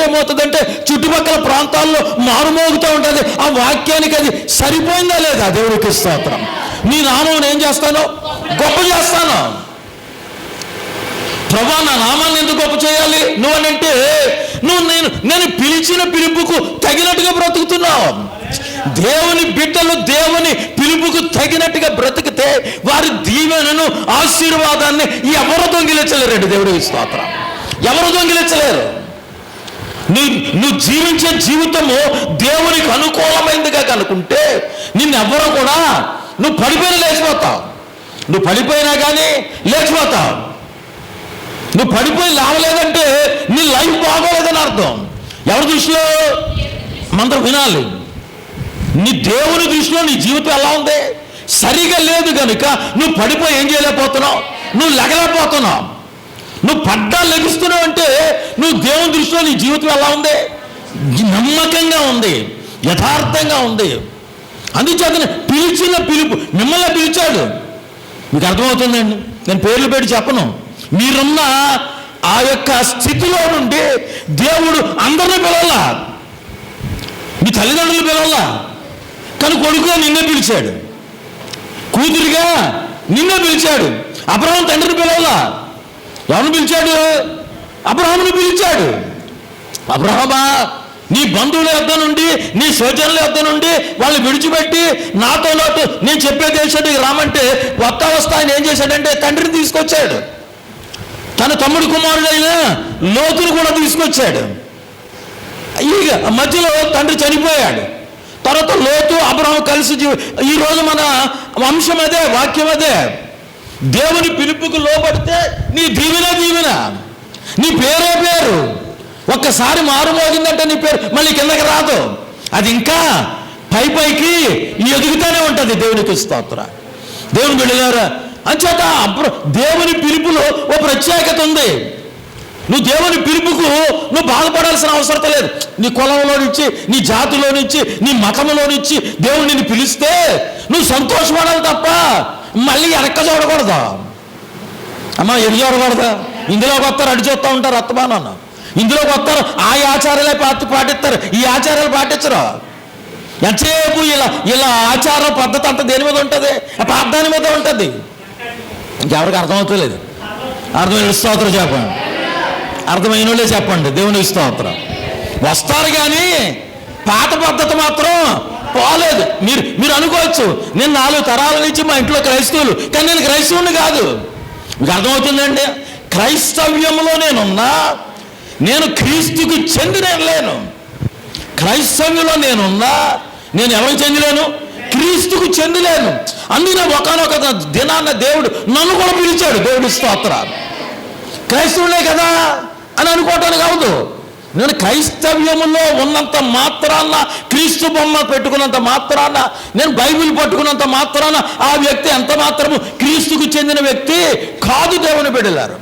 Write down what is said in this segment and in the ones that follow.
ఏమవుతుందంటే చుట్టుపక్కల ప్రాంతాల్లో మారుమోగుతూ ఉంటుంది. ఆ వాక్యానికి అది సరిపోయిందా లేదా? దేవుడికి స్తోత్రం. నీ నామం ఏం చేస్తాను? గొప్ప చేస్తాను. ప్రభా, నా నామాన్ని ఎందుకు గొప్ప చేయాలి నువ్వనంటే, నువ్వు నేను పిలిచిన పిలుపుకు తగినట్టుగా బ్రతుకుతున్నావు. దేవుని బిడ్డలు దేవుని పిలుపుకు తగినట్టుగా బ్రతికితే వారి దీవెనను, ఆశీర్వాదాన్ని ఎవరు దొంగిలించలేరండి. దేవుడికి స్తోత్రం. ఎవరు దొంగిలించలేరు. నువ్వు జీవించే జీవితము దేవునికి అనుకూలమైందిగా కనుకుంటే నిన్నెవ్వరూ కూడా, నువ్వు పడిపోయినా లేచిపోతావు. నువ్వు పడిపోయినా కానీ లేచిపోతావు. నువ్వు పడిపోయి లేవలేదంటే నీ లైఫ్ బాగోలేదని అర్థం. ఎవరి దృష్టిలో? మందరం వినాలి. నీ దేవుని దృష్టిలో నీ జీవితం ఎలా ఉంది? సరిగా లేదు కనుక నువ్వు పడిపోయి ఏం చేయలేకపోతున్నావు? నువ్వు లెగలేకపోతున్నావు. నువ్వు పడ్డా లెగుస్తున్నావు అంటే నువ్వు దేవుని దృష్టిలో నీ జీవితం ఎలా ఉంది? నమ్మకంగా ఉంది, యథార్థంగా ఉంది. అందుచేత పిలిచిన పిలుపు, మిమ్మల్ని పిలిచాడు. మీకు అర్థమవుతుందండి. నేను పేర్లు పెట్టి చెప్పను. మీరున్న ఆ యొక్క స్థితిలో నుండి దేవుడు అందరిని పిలవాలా. మీ తల్లిదండ్రులు పిలవాలా, కానీ కొడుకుగా నిన్నే పిలిచాడు. కూతురిగా నిన్నే పిలిచాడు. అబ్రహాము తండ్రిని పిలవాలా. ఎవరిని పిలిచాడు? అబ్రహాముని పిలిచాడు. అబ్రహామా, నీ బంధువుల యొద్ద నుండి, నీ సోదరుల యొద్ద నుండి వాళ్ళు విడిచిపెట్టి నాతో నాటు నేను చెప్పే దేశానికి రామంటే వస్తా ఆయన ఏం చేశాడంటే తండ్రిని తీసుకొచ్చాడు. తన తమ్ముడు కుమారుడైన లోతును కూడా తీసుకొచ్చాడు. ఇక మధ్యలో తండ్రి చనిపోయాడు. తర్వాత లోతు అబ్రహాము కలిసి ఈరోజు మన వంశం అదే, వాక్యం అదే. దేవుని పిలుపుకు లోబడితే నీ దీవెన దీవెన, నీ పేరే పేరు. ఒక్కసారి మారుమోగిందంటే నీ పేరు మళ్ళీ కిందకి రాదు. అది ఇంకా పైకి ఎదుగుతూనే ఉంటుంది. దేవునికి స్తోత్రం. దేవుని బిడ్డలారా, అంచేత దేవుని పిలుపులో ఓ ప్రత్యేకత ఉంది. నువ్వు దేవుని పిలుపుకు నువ్వు బాధపడాల్సిన అవసరం లేదు. నీ కులంలో నుంచి, నీ జాతిలో నుంచి, నీ మతంలో నుంచి దేవుడు నిన్ను పిలిస్తే నువ్వు సంతోషపడాలి తప్ప మళ్ళీ వెనక్క చూడకూడదు. అమ్మా, ఎన్ని చూడకూడదు. ఇందులోకి వస్తారు, అడి చూస్తూ ఉంటారు అత్తమానాన్న. ఇందులోకి వస్తారు, ఆ ఆచారాలే పాటిస్తారు, ఈ ఆచారాలు పాటించరు. ఎంతసేపు ఇలా ఆచార పద్ధతి అంతా దేని మీద ఉంటుంది? ప్రార్థన మీద ఉంటుంది. ఇంకెవరికి అర్థమవుతలేదు. అర్థమైన స్తోత్రం చెప్పండి. అర్థమైన వాళ్ళే చెప్పండి. దేవుని స్తోత్రం. వస్తారు కానీ పాత పద్ధతి మాత్రం పోలేదు. మీరు అనుకోవచ్చు, నేను 4 తరాల నుంచి మా ఇంట్లో క్రైస్తవులు, కానీ నేను క్రైస్తవుని కాదు. మీకు అర్థమవుతుందండి. క్రైస్తవ్యంలో నేనున్నా, నేను క్రీస్తుకు చెందిన లేను. క్రైస్తవ్యంలో నేనున్నా, నేను ఎవరికి చెందిలేను? క్రీస్తుకు చెందిలేను. అందుకే ఒకనొక దినాన్న దేవుడు నన్ను కూడా పిలిచాడు. దేవుడి స్తోత్రాలు. క్రైస్తవులే కదా అని అనుకోవటానికి అవదు. నేను క్రైస్తవ్యములో ఉన్నంత మాత్రాన, క్రీస్తు బొమ్మ పెట్టుకున్నంత మాత్రాన, నేను బైబిల్ పట్టుకున్నంత మాత్రాన ఆ వ్యక్తి ఎంత మాత్రము క్రీస్తుకు చెందిన వ్యక్తి కాదు. దేవుని బిడ్డలారు,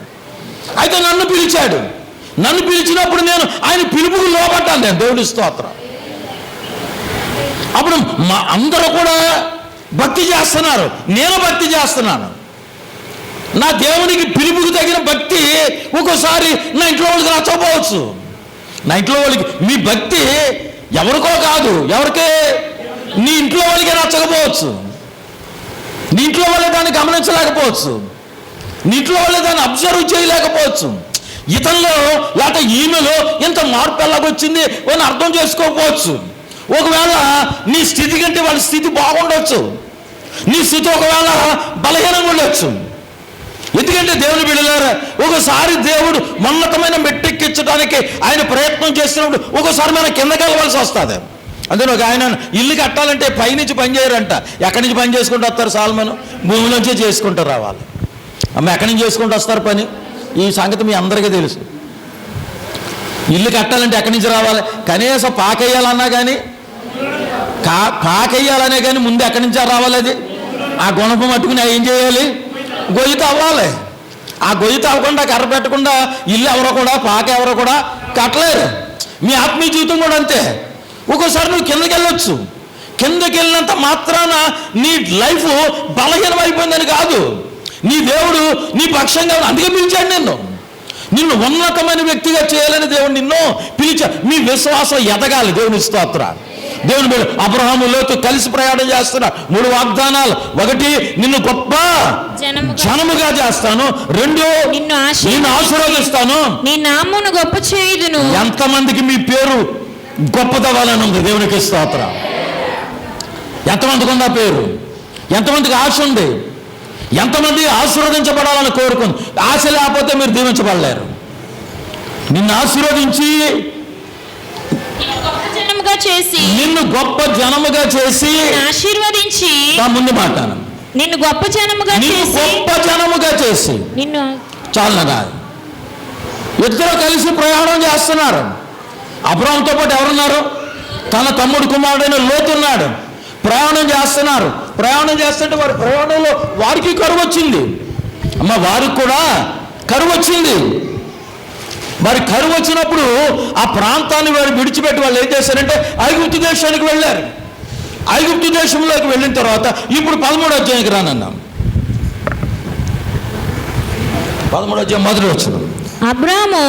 అయితే నన్ను పిలిచాడు. నన్ను పిలిచినప్పుడు నేను ఆయన పిలుపుకు లోబడ్డాను. నేను దేవుడి స్తోత్రం. అప్పుడు అందరూ కూడా భక్తి చేస్తున్నారు, నేను భక్తి చేస్తున్నాను. నా దేవునికి పిలుపుకు తగిన భక్తి ఒక్కోసారి నా ఇంట్లో వాళ్ళకి నచ్చకపోవచ్చు. నా ఇంట్లో వాళ్ళకి మీ భక్తి ఎవరికో కాదు, ఎవరికే? నీ ఇంట్లో వాళ్ళకే నచ్చకపోవచ్చు. నీ ఇంట్లో వాళ్ళే దాన్ని గమనించలేకపోవచ్చు. నీ ఇంట్లో వాళ్ళే దాన్ని అబ్జర్వ్ చేయలేకపోవచ్చు. ఇతనిలో లేకపోతే ఈమెలో ఇంత మార్పు ఎలాగొచ్చింది అని అర్థం చేసుకోకపోవచ్చు. ఒకవేళ నీ స్థితి కంటే వాళ్ళ స్థితి బాగుండొచ్చు. నీ స్థితి ఒకవేళ బలహీనంగా ఉండొచ్చు. ఎందుకంటే దేవుని బిడ్డలారా, ఒకసారి దేవుడు ఉన్నతమైన మెట్టెక్కించడానికి ఆయన ప్రయత్నం చేసినప్పుడు ఒకసారి మనం కిందకి వెళ్ళవలసి వస్తుంది. అందులో ఒక ఆయన ఇల్లు కట్టాలంటే పైనుంచి పని చేయరంట. ఎక్కడి నుంచి పని చేసుకుంటూ వస్తారు? సాల్మను భూమిలోంచే చేసుకుంటూ రావాలి. అమ్మ, ఎక్కడి నుంచి చేసుకుంటూ వస్తారు పని? ఈ సంగతి మీ అందరికీ తెలుసు. ఇల్లు కట్టాలంటే ఎక్కడి నుంచి రావాలి? కనీసం పాకేయాలన్నా కానీ, పాకేయాలనే కానీ ముందు ఎక్కడి నుంచి రావాలి? అది ఆ గుణపం పట్టుకుని ఏం చేయాలి? గొయ్యి తవ్వాలి. ఆ గొయ్యి తవ్వకుండా, కర్ర పెట్టకుండా ఇల్లు ఎవరో కూడా, పాక ఎవరో కూడా కట్టలేరు. మీ ఆత్మీయ జీవితం కూడా అంతే. ఒక్కోసారి నువ్వు కిందకి వెళ్ళొచ్చు. కిందకి వెళ్ళినంత మాత్రాన నీ లైఫ్ బలహీనం అయిపోయిందని కాదు. నీ దేవుడు నీ పక్షంగా అందుకే పిలిచాడు నిన్ను. నిన్ను ఉన్నతమైన వ్యక్తిగా చేయాలని దేవుడు నిన్ను పిలిచా. మీ విశ్వాసం ఎదగాలి. దేవుని స్తోత్రం. దేవుని బిడ్డ అబ్రహాము లోతు కలిసి ప్రయాణం చేస్తున్నారు. 3 వాగ్దానాలు. 1, నిన్ను గొప్ప జనముగా చేస్తాను. 2, నిన్ను ఆశీర్వదిస్తాను, నీ నామమును గొప్ప చేయుదును. ఎంతమందికి మీ పేరు గొప్పదవ్వాలని ఉంది? దేవునికి స్తోత్రం. ఎంతమందికి ఉందా పేరు? ఎంతమందికి ఆశ ఉంది? ఎంతమంది ఆశీర్వదించబడాలని కోరుకుంది? ఆశ లేకపోతే మీరు దీవించబడలేరు. నిన్ను ఆశీర్వదించి నిన్ను గొప్ప జనముగా చేసి ఆశీర్వదించి, ముందు మాట, నిన్ను గొప్ప జనముగా చేసి నిన్ను చాలనగా. ఇద్దరు కలిసి ప్రయాణం చేస్తున్నారు. అబ్రహాముతో పాటు ఎవరున్నారు? తన తమ్ముడు కుమారుడైన లోతు ఉన్నాడు. ప్రయాణం చేస్తున్నారు. ప్రయాణం చేస్తుంటే వారి ప్రయాణంలో వారికి కరువు వచ్చింది. వారికి కూడా కరువు వచ్చింది. వారి కరువు వచ్చినప్పుడు ఆ ప్రాంతాన్ని వారు విడిచిపెట్టి వాళ్ళు ఏం చేశారంటే ఐగుప్తు దేశానికి వెళ్ళారు. ఐగుప్తు దేశంలోకి వెళ్ళిన తర్వాత ఇప్పుడు 13వ అధ్యాయానికి రానన్నాం. 13వ అధ్యాయం మొదటి వచనం. అబ్రాహాము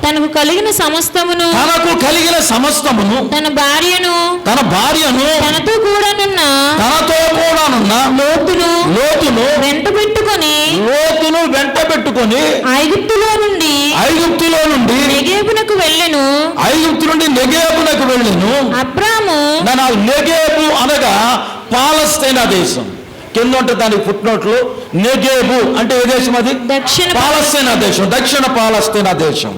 తనకు కలిగిన సమస్తమును తన భార్యను తనతో కూడానున్న లోతును వెంట పెట్టుకొని ఐగుప్తులో నుండి నెగేబునకు వెళ్ళెను. అబ్రాహాము నెగేబు అనగా పాలస్తీనా దేశం. కింద ఉంటుంది దానికి ఫుట్నోట్లు. నెగేబు అంటే ఏ దేశం? అది పాలస్తీనా దేశం, దక్షిణ పాలస్తీనా దేశం.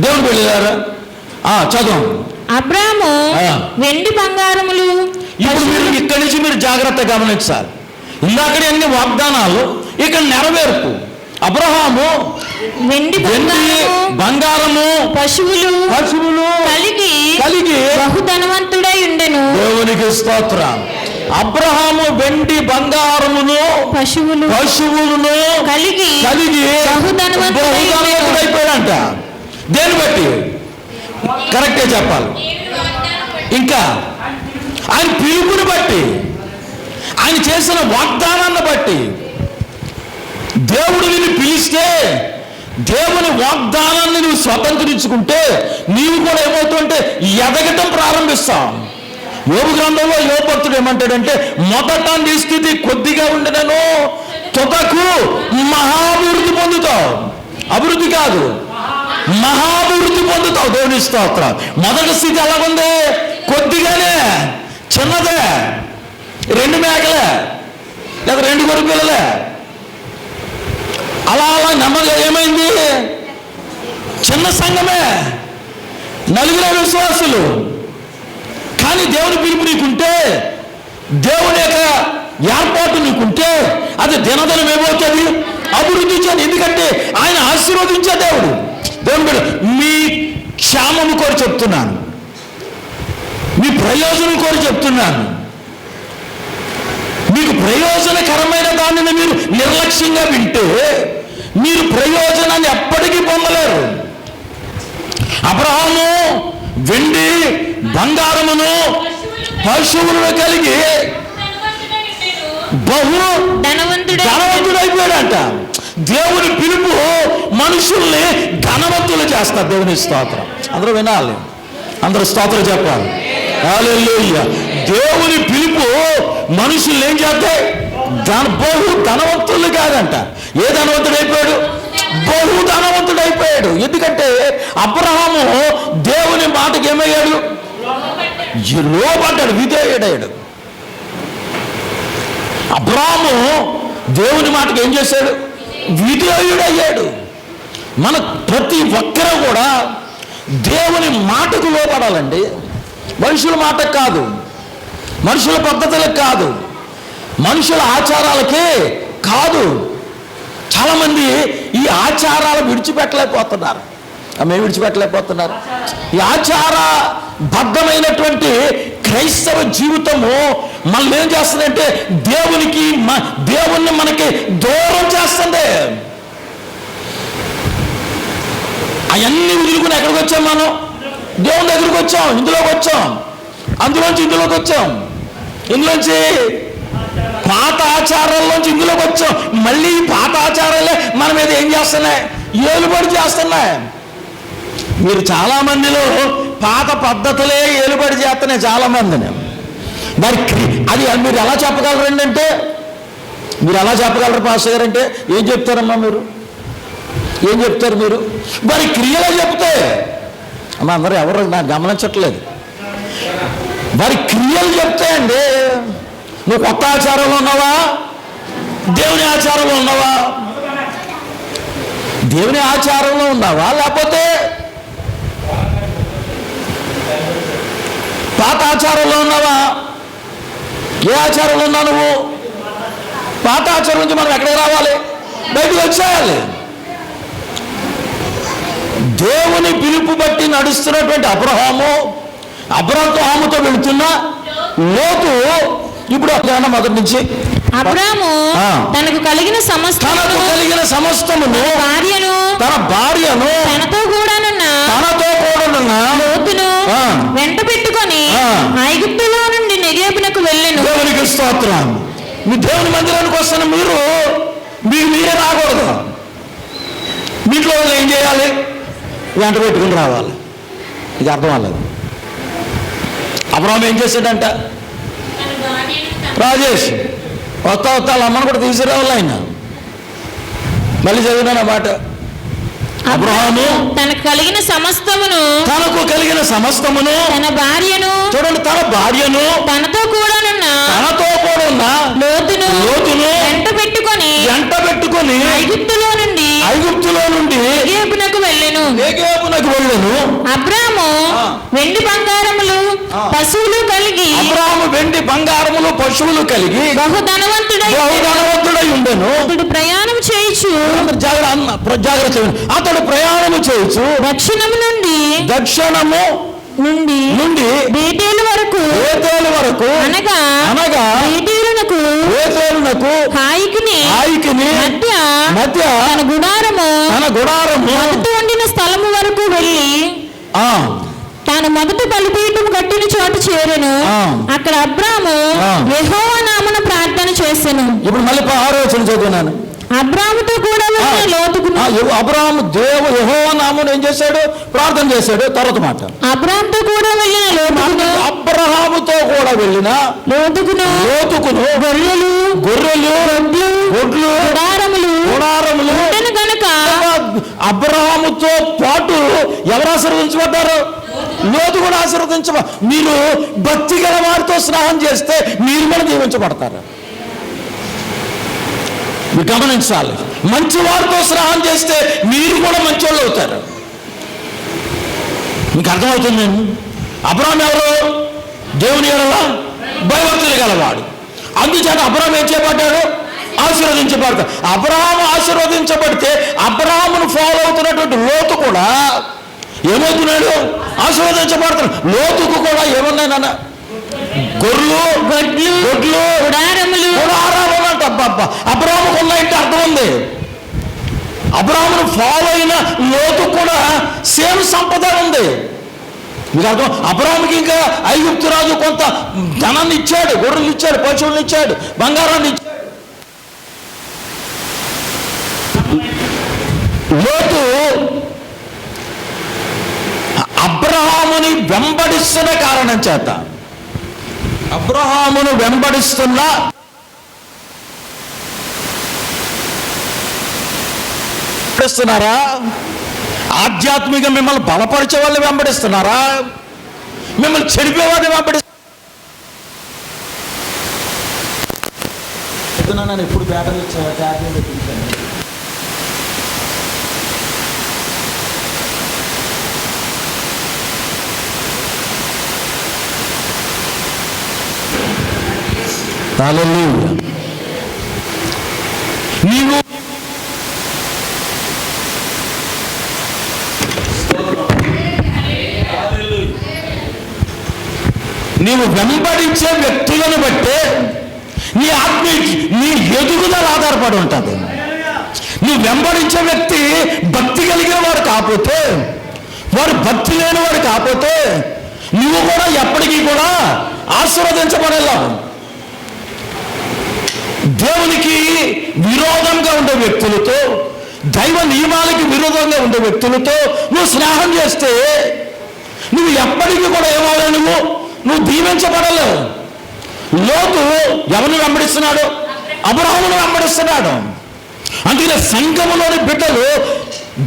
దేవుడు వెళ్ళారా? చదువు. అబ్రాహాము వెండి బంగారములు. ఇప్పుడు మీరు ఇక్కడి నుంచి మీరు జాగ్రత్తగా గమనించాలి. ఇందాకడే అన్ని వాగ్దానాలు ఇక్కడ నెరవేర్పు. అబ్రహాము వెండి బంగారము పశువులు కలిగి బహుధనవంతుడై ఉండెను. దేవునికి స్తోత్రం. అబ్రహాము వెండి బంగారమును పశువులను కలిగి బహుధనవంతుడైపోయాడంట. దేని బట్టి? కరెక్టే చెప్పాలి. ఇంకా ఆయన పిలుపుని బట్టి, ఆయన చేసిన వాగ్దానాన్ని బట్టి. దేవుడు నిన్ను పిలిస్తే, దేవుని వాగ్దానాన్ని నువ్వు స్వతంత్రించుకుంటే నీవు కూడా ఏమవుతుంటే ఎదగటం ప్రారంభిస్తావు. యోబు గ్రంథంలో యోబు భక్తుడు ఏమంటాడంటే, మొదట నీ స్థితి కొద్దిగా ఉండనను తుదకు మహాభివృద్ధి పొందుతావు. అభివృద్ధి కాదు, మహాభివృద్ధి పొందుతావు. దేవుని స్తోత్రం. మొదటి స్థితి ఎలాగుంది? కొద్దిగానే, చిన్నదే, 2 మేకలే లేదా 2 గొర్రె పిల్లలే. అలా నెమ్మదిగా ఏమైంది? చిన్న సంఘమే, 4 విశ్వాసులు. కానీ దేవుని పిలుపు నీకుంటే, దేవుని యొక్క ఏర్పాటు నీకుంటే అది దినదినం ఏమవుతుంది? అభివృద్ధి చెంది. ఎందుకంటే ఆయన ఆశీర్వదించే దేవుడు. దేవుని బిడ్డ, మీ క్షేమము కోరి చెప్తున్నాను, మీ ప్రయోజనం కోరి చెప్తున్నాను. మీకు ప్రయోజనకరమైన దానిని మీరు నిర్లక్ష్యంగా వింటే మీరు ప్రయోజనాన్ని ఎప్పటికీ పొందలేరు. అబ్రహాము వెండి బంగారమును పశువులను కలిగి బహు ధనవంతుడైపోయాడంట. దేవుని పిలుపు మనుషుల్ని ధనవంతులు చేస్తారు. దేవుని స్తోత్రం. అందరూ వినాలి, అందరూ స్తోత్రం చెప్పాలి. హల్లెలూయా. దేవుని పిలుపు మనుషుల్ని ఏం చేస్తాయి? బహు ధనవంతులు కాదంట. ఏ ధనవంతుడైపోయాడు? బహు ధనవంతుడైపోయాడు. ఎందుకంటే అబ్రహాము దేవుని మాటకి ఏమయ్యాడు? లోబడ్డాడు, విధేయుడయ్యాడు. అబ్రహాము దేవుని మాటకి ఏం చేశాడు? విధేయుడయ్యాడు. మన ప్రతి ఒక్కరూ కూడా దేవుని మాటకు లోబడాలండి. మనుషుల మాటకు కాదు, మనుషుల పద్ధతులకు కాదు, మనుషుల ఆచారాలకే కాదు. చాలామంది ఈ ఆచారాలు విడిచిపెట్టలేకపోతున్నారు. మేము విడిచిపెట్టలేకపోతున్నారు. ఈ ఆచార బద్ధమైనటువంటి క్రైస్తవ జీవితము మనల్ని ఏం చేస్తుందంటే దేవుణ్ణి మనకి దూరం చేస్తుంది. అవన్నీ వదులుకుని ఎక్కడికి వచ్చాం? మనం దేవుని దగ్గరికి వచ్చాం, ఇందులోకి వచ్చాం, అందులోంచి ఇందులోకి వచ్చాం, ఇందులోంచి పాత ఆచారాల్లోంచి ఇందులోకి వచ్చాం. మళ్ళీ పాత ఆచారాలే మన మీద ఏం చేస్తున్నాయి? ఏలుబడి చేస్తున్నాయి. మీరు చాలా మందిలో పాత పద్ధతులే ఏలుబడి చేస్తున్నాయి చాలా మందిని. మరి అది మీరు ఎలా చెప్పగలరండి అంటే, మీరు ఎలా చెప్పగలరు పాస్టర్ గారు అంటే ఏం చెప్తారమ్మా మీరు, ఏం చెప్తారు మీరు? మరి క్రియలు చెప్తే అమ్మ అందరూ ఎవరు నాకు గమనించట్లేదు. మరి క్రియలు చెప్తాయండి. నువ్వు కొత్త ఆచారంలో ఉన్నావా, దేవుని ఆచారంలో ఉన్నావా? దేవుని ఆచారంలో ఉన్నావా లేకపోతే పాత ఆచారంలో ఉన్నావా? ఏ ఆచారంలో ఉన్నావు నువ్వు? పాత ఆచారం నుంచి మనం ఎక్కడికి రావాలి? బయటకు వచ్చేయాలి. దేవుని పిలుపు బట్టి నడుస్తున్నటువంటి అబ్రహాముతో వెళుతున్న లోతు ఇప్పుడు మొదటి నుంచి అబ్రాము తనకు కలిగిన సమస్తమును తన భార్యను తనతో కూడానున్న లోతును వెంట పెట్టుకొని ఐగుప్తులో నుండి నెగేబునకు వెళ్ళెను. దేవునికి స్తోత్రం. మీ దేవుని మందిరానికి వస్తున్న మీరే రాకూడదు. మీట్లో ఏం చేయాలి? వెంట పెట్టుకుని రావాలి. ఇది అర్థం అవ్వలేదు. అబ్రహాము ఏం చేశాడంట? రాజేష్ వస్తా వాళ్ళ అమ్మను కూడా తీసుకురావాలి ఆయన. మళ్ళీ చదివిన మాట. అబ్రహాము తనకు కలిగిన సమస్తమును తన భార్యను, చూడండి, తన భార్యను తనతో కూడా లోతును వెంట పెట్టుకొని ఐగుప్తులో నుండి నెగేబునకు వెళ్ళెను. అబ్రాము వెండి బంగారములు పశువులు కలిగి బహు ధనవంతుడై ఉండెను. అతడు ప్రయాణం చేయొచ్చు దక్షిణము నుండి బేతేలు వరకు అనగా బేతేలునకు హాయికిని మధ్య తన గుడారము మొదట ఉండిన స్థలము వరకు వెళ్ళి తాను మొదట బలిపీఠం కట్టిన చోట చేరెను. అక్కడ అబ్రాము యెహోవా నామమున ప్రార్థన చేసెను. ఇప్పుడు మళ్ళీ 6వ వచనం చదువుతున్నాను. అబ్రాముతో కూడా వెళ్ళిన లోతుకు యెహోవా నామమున ఏం చేశాడు? ప్రార్థన చేశాడు. తర్వాత మాట, అబ్రాముతో కూడా వెళ్ళిన లోతుకును గొర్రెలు గొడ్లు గుడారములు గనుక అబ్రాముతో పాటు ఎవరు ఆశీర్వదించబడ్డారు? లోతు కూడా మీరు భక్తి గల వారితో స్నానం చేస్తే మీరు కూడా దీవించబడతారు. మీరు గమనించాలి. మంచి వారితో స్నానం చేస్తే మీరు కూడా మంచి వాళ్ళు అవుతారు. మీకు అర్థమవుతుందండి. అబ్రాము ఎవరు? దేవుని ఎడల భయభక్తులు గలవాడు. అందుచేత అబ్రాము ఏం చేయబడ్డాడు? ఆశీర్వదించబడతాడు. అబ్రాము ఆశీర్వదించబడితే అబ్రామును ఫాలో అవుతున్నటువంటి లోతు కూడా ఏమవుతున్నాడు? ఆశీర్వదించబడతాడు. లోతుకు కూడా ఏమన్నాయన? గొర్రెలు గొడ్లు గుడారములు అంట. అబ్రాముకు ఉన్నాయంటే అర్థం ఉంది. అబ్రామును ఫాలో అయిన లోతు కూడా సేమ్ సంపద ఉంది. మీకు అర్థం. అబ్రాముకి ఇంకా ఐగుప్తు రాజు కొంత ధనాన్ని ఇచ్చాడు, గొర్రెలు ఇచ్చాడు, పశువులను ఇచ్చాడు, బంగారాన్ని ఇచ్చాడు. లోతు అబ్రహాముని వెంబడిస్తున్న కారణం చేత, అబ్రహామును వెంబడిస్తున్నారా? ఆధ్యాత్మిక మిమ్మల్ని బలపరిచే వాళ్ళు వెంబడిస్తున్నారా? మిమ్మల్ని చెడిపేవాడిని వెంబడిస్తున్నాను. ఎప్పుడు బ్యాటరీ నీవు వెంబడించే వ్యక్తులను బట్టే నీ ఎదుగుదల ఆధారపడి ఉంటుంది. నువ్వు వెంబడించే వ్యక్తి భక్తి కలిగిన వాడు కాకపోతే, వాడు భక్తి లేని వాడు కాకపోతే నువ్వు కూడా ఎప్పటికీ కూడా ఆశీర్వదించబడేలా. దేవునికి విరోధంగా ఉండే వ్యక్తులతో, దైవ నియమాలకి విరోధంగా ఉండే వ్యక్తులతో నువ్వు స్నేహం చేస్తే నువ్వు ఎప్పటికీ కూడా ఏమవ్వలేవు, నువ్వు దీవించబడలేవు. లోతు ఎవరిని వెంబడిస్తున్నాడు? అబ్రహామును వెంబడిస్తున్నాడు. అందుకని సంఘములోని బిడ్డలు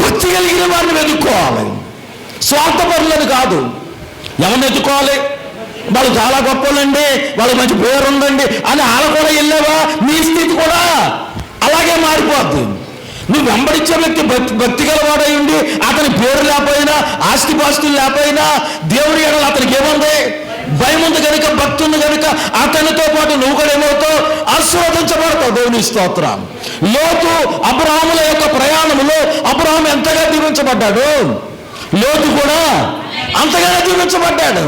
భక్తి కలిగిన వారిని వెతుక్కోవాలి, స్వార్థపరులని కాదు. ఎవరిని ఎత్తుకోవాలి? వాళ్ళు చాలా గొప్పలండి, వాళ్ళకి మంచి పేరు ఉందండి అని వాళ్ళ కూడా వెళ్ళావా, నీ స్థితి కూడా అలాగే మారిపోద్ది. నువ్వు వెంబడించే వ్యక్తి భక్తి గలవాడై ఉండి అతని పేరు లేకపోయినా, ఆస్తిపాస్తులు లేకపోయినా, దేవుడి ఎడల అతనికి ఏముంది? భయం ఉంది కనుక, భక్తి ఉంది కనుక అతనితో పాటు నువ్వు కూడా ఏమవుతావు? ఆశీర్వదించబడతావు. దేవుని స్తోత్రం. లోతు అబ్రహాముల యొక్క ప్రయాణంలో అబ్రహాము ఎంతగా దీవించబడ్డాడు, లోతు కూడా అంతగానే దీవించబడ్డాడు.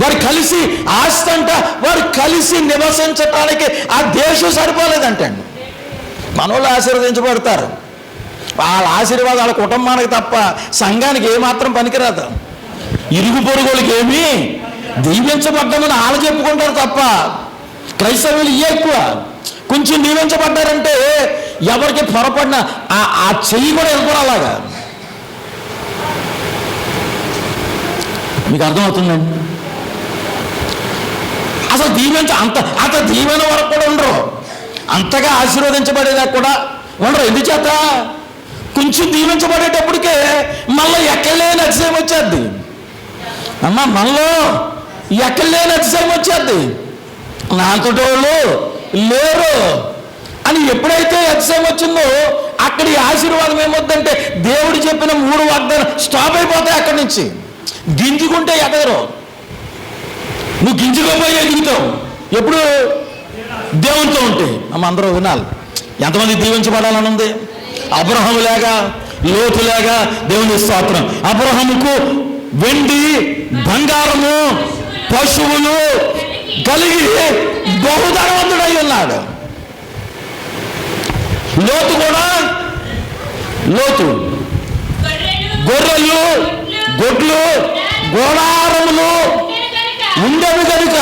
వారు కలిసి ఆస్తి అంట, వారు కలిసి నివసించటానికి ఆ దేశం సరిపోలేదంటండి. మనోళ్ళు ఆశీర్వదించబడతారు, వాళ్ళ ఆశీర్వాదం వాళ్ళ కుటుంబానికి తప్ప సంఘానికి ఏమాత్రం పనికిరాదు. ఇరుగు పొరుగులకి ఏమీ దీవించబడ్డామని వాళ్ళు చెప్పుకుంటారు తప్ప క్రైస్తవులు ఎక్కువ. కొంచెం దీవించబడ్డారంటే ఎవరికి పొరపడిన ఆ చెయ్యి కూడా వెళ్ళిపోవడం. అలాగా మీకు అర్థమవుతుందండి? అసలు అంత దీవెన వరకు కూడా ఉండరు, అంతగా ఆశీర్వదించబడేదాకా కూడా ఉండరు. ఎందుచేత? కొంచెం దీవించబడేటప్పటికే మళ్ళీ ఎక్కలేని అతిశయం వచ్చేద్ది. అమ్మ మనలో ఎక్కలేని అతిశయం వచ్చేద్ది. నాతోటోళ్ళు లేరు అని ఎప్పుడైతే అతిశయం వచ్చిందో అక్కడ ఈ ఆశీర్వాదం ఏమొద్దంటే దేవుడు చెప్పిన 3 వాగ్దానం స్టాప్ అయిపోతాయి. అక్కడి నుంచి గింజుకుంటే ఎదగరు. నువ్వు గింజుకోపోయి ఎదుగుతావు ఎప్పుడు? దేవునితో ఉంటే. అమ్మ అందరూ వినాలి. ఎంతమంది దీవించబడాలని ఉంది? అబ్రహాము లేక, లోతు లేక. దేవుని స్తోత్రం. అబ్రహాముకు వెండి, బంగారము, పశువులు కలిగి బహుధనవంతుడై ఉన్నాడు. లోతు కూడా, లోతు గొర్రెలు, గొడ్లు, గోడారములు ఉండేవి కనుక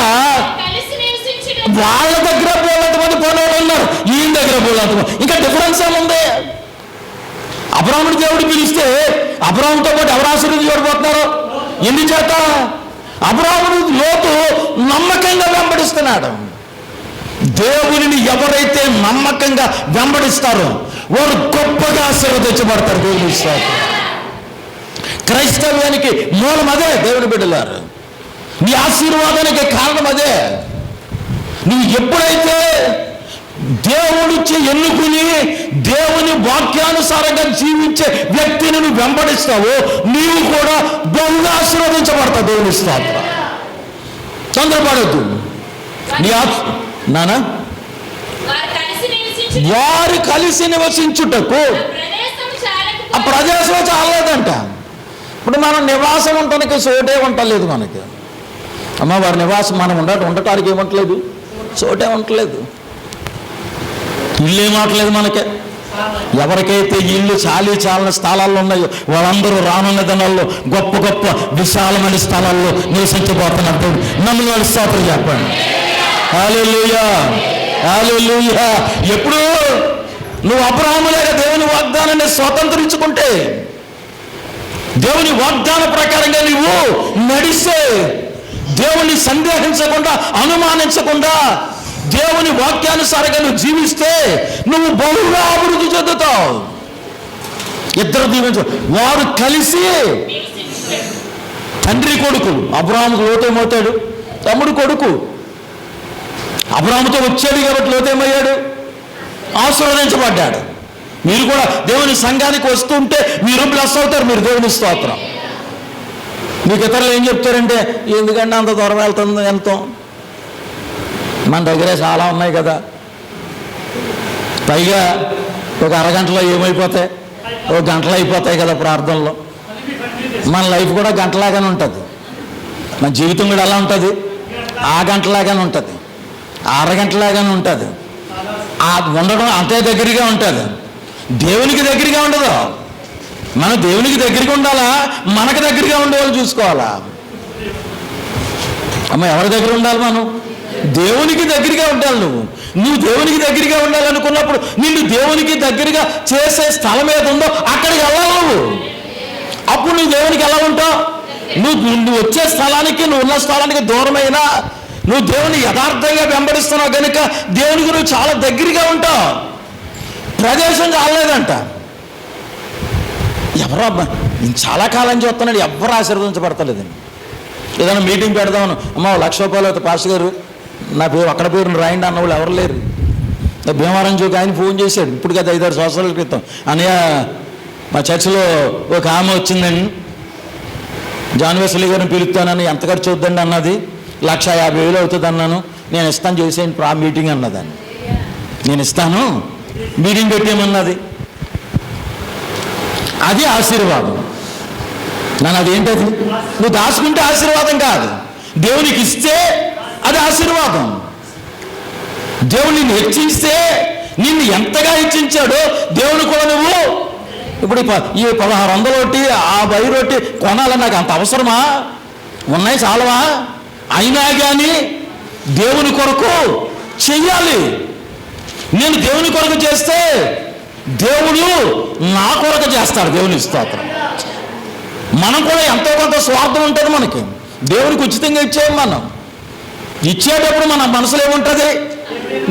వాళ్ళ దగ్గర పోలంతమంది పోలేవాళ్ళు ఉన్నారు, ఈయన దగ్గర పోలంతమంది. ఇంకా డిఫరెన్స్ ఏముంది? అబ్రహాముని దేవుడు పిలిస్తే అబ్రహాముతో పాటు ఎవరు ఆశీర్వదించబడిపోతున్నారు? ఎందుచేత? అబ్రహాముని లోతు నమ్మకంగా వెంబడిస్తున్నాడు. దేవునిని ఎవరైతే నమ్మకంగా వెంబడిస్తారో వారు గొప్పగా ఆశీర్వదించబడతారు. దేవుని స్తోత్రం. క్రైస్తవ్యానికి మూలం అదే. దేవుని బిడ్డలారు, నీ ఆశీర్వాదానికి కారణం అదే. నువ్వు ఎప్పుడైతే దేవుడిచ్చి ఎన్నుకుని దేవుని వాక్యానుసారంగా జీవించే వ్యక్తిని నువ్వు వెంబడిస్తావో నీవు కూడా బహుగా ఆశీర్వదించబడతావు. దేవుని స్తోత్రం. తొందరపడద్దు. నీ నానా వారు కలిసి నివసించుటకు ఆ ప్రదేశం చాలలేదంట. ఇప్పుడు మనం నివాసం ఉండటానికి చోటే ఉండలేదు మనకి. అమ్మ వారి నివాసం మనం ఉండటానికి ఏమంటలేదు, చోటే ఉండలేదు, ఇల్లు ఏమట్లేదు మనకే. ఎవరికైతే ఇల్లు చాలని స్థలాల్లో ఉన్నాయో వాళ్ళందరూ రానున్న దినాల్లో గొప్ప గొప్ప విశాలమైన స్థలాల్లో నివసించబోతున్నారు. నమ్ముని స్తోత్రం చెప్పండి. హల్లెలూయా, హల్లెలూయా. ఎప్పుడు నువ్వు అబ్రహాములాగా దేవుని వాగ్దానాన్ని స్వతంత్రించుకుంటే, దేవుని వాగ్దాన ప్రకారంగా నువ్వు నడిస్తే, దేవుని సందేహించకుండా, అనుమానించకుండా దేవుని వాక్యానుసారంగా నువ్వు జీవిస్తే నువ్వు బహుగా అభివృద్ధి చెందుతావు. ఇద్దరు దీవించు. వారు కలిసి, తండ్రి కొడుకు. అబ్రహాముకు లోతేమవుతాడు? తమ్ముడు కొడుకు. అబ్రహాముతో వచ్చాడు కాబట్టి లోతేమయ్యాడు? ఆశీర్వదించబడ్డాడు. మీరు కూడా దేవుని సంఘానికి వస్తుంటే మీరు బ్లెస్ అవుతారు. మీరు దేవుని స్తోత్రం. మీకు ఇతరులు ఏం చెప్తారంటే, ఎందుకంటే అంత దూరం వెళ్తాం, మన దగ్గరే చాలా ఉన్నాయి కదా, పైగా ఒక అరగంటలో ఏమైపోతాయి, ఒక గంటలో అయిపోతాయి కదా ప్రార్థనలో. మన లైఫ్ కూడా గంటలాగానే ఉంటుంది, మన జీవితం కూడా ఎలా ఉంటుంది? ఆ గంటలాగానే ఉంటుంది, అరగంటలాగానే ఉంటుంది. ఆ ఉండడం అంతే దగ్గరగా ఉంటుంది. దేవునికి దగ్గరగా ఉండదు. మనం దేవునికి దగ్గరగా ఉండాలా, మనకు దగ్గరగా ఉండేవాళ్ళు చూసుకోవాలా? అమ్మ ఎవరి దగ్గర ఉండాలి? మనం దేవునికి దగ్గరగా ఉండాలి. నువ్వు దేవునికి దగ్గరగా ఉండాలనుకున్నప్పుడు నిన్ను దేవునికి దగ్గరగా చేసే స్థలం ఏది ఉందో అక్కడికి వెళ్ళాలి నువ్వు. అప్పుడు నువ్వు దేవునికి ఎలా ఉంటావు? నువ్వు వచ్చే స్థలానికి, నువ్వు ఉన్న స్థలానికి దూరమైనా నువ్వు దేవుని యథార్థంగా వెంబడిస్తున్నావు కనుక దేవునికి నువ్వు చాలా దగ్గరగా ఉంటావు. ప్రదేశం చాలలేదంట. ఎవరో నేను చాలా కాలం చూస్తున్నాడు, ఎవరు ఆశీర్వదించబడతలేదండి. ఏదైనా మీటింగ్ పెడదామను, అమ్మ 1,00,000 రూపాయలు అయితే పాస్టర్ గారు నా పేరు అక్కడ పేరు రాయండి అన్న వాళ్ళు ఎవరు లేరు. భీమవరం జోకి ఆయన ఫోన్ చేశాడు ఇప్పుడు కదా 5-6 సంవత్సరాల క్రితం. అన్నయ్య మా చర్చిలో ఒక ఆమె వచ్చిందండి, జాన్ వెస్లీ గారిని పిలుస్తానని, ఎంత ఖర్చు అవుద్దండి అన్నది. 1,50,000 అవుతుంది అన్నాను. నేను ఇస్తాను చేసేయండి ఆ మీటింగ్ అన్నదాన్ని. నేను ఇస్తాను మీటింగ్ పెట్టేయమన్నది. అది ఆశీర్వాదం. నన్ను అదేంటది? నువ్వు దాచుకుంటే ఆశీర్వాదం కాదు, దేవునికి ఇస్తే అది ఆశీర్వాదం. దేవుడు నిన్ను హెచ్చిస్తే, నిన్ను ఎంతగా హెచ్చించాడో దేవుడు కూడా నువ్వు ఇప్పుడు ఈ 1,600 రొట్టి ఆ 1000 రొట్టి కొనాలని నాకు అంత అవసరమా? ఉన్నాయి చాలవా? అయినా కానీ దేవుని కొరకు చెయ్యాలి. నేను దేవుని కొరకు చేస్తే దేవుడు నా కొరకు చేస్తాడు. దేవుని స్తోత్రం. మనం కూడా ఎంతో కొంత స్వార్థం ఉంటుంది మనకి. దేవునికి ఉచితంగా ఇచ్చేయం. మనం ఇచ్చేటప్పుడు మన మనసులో ఏముంటుంది?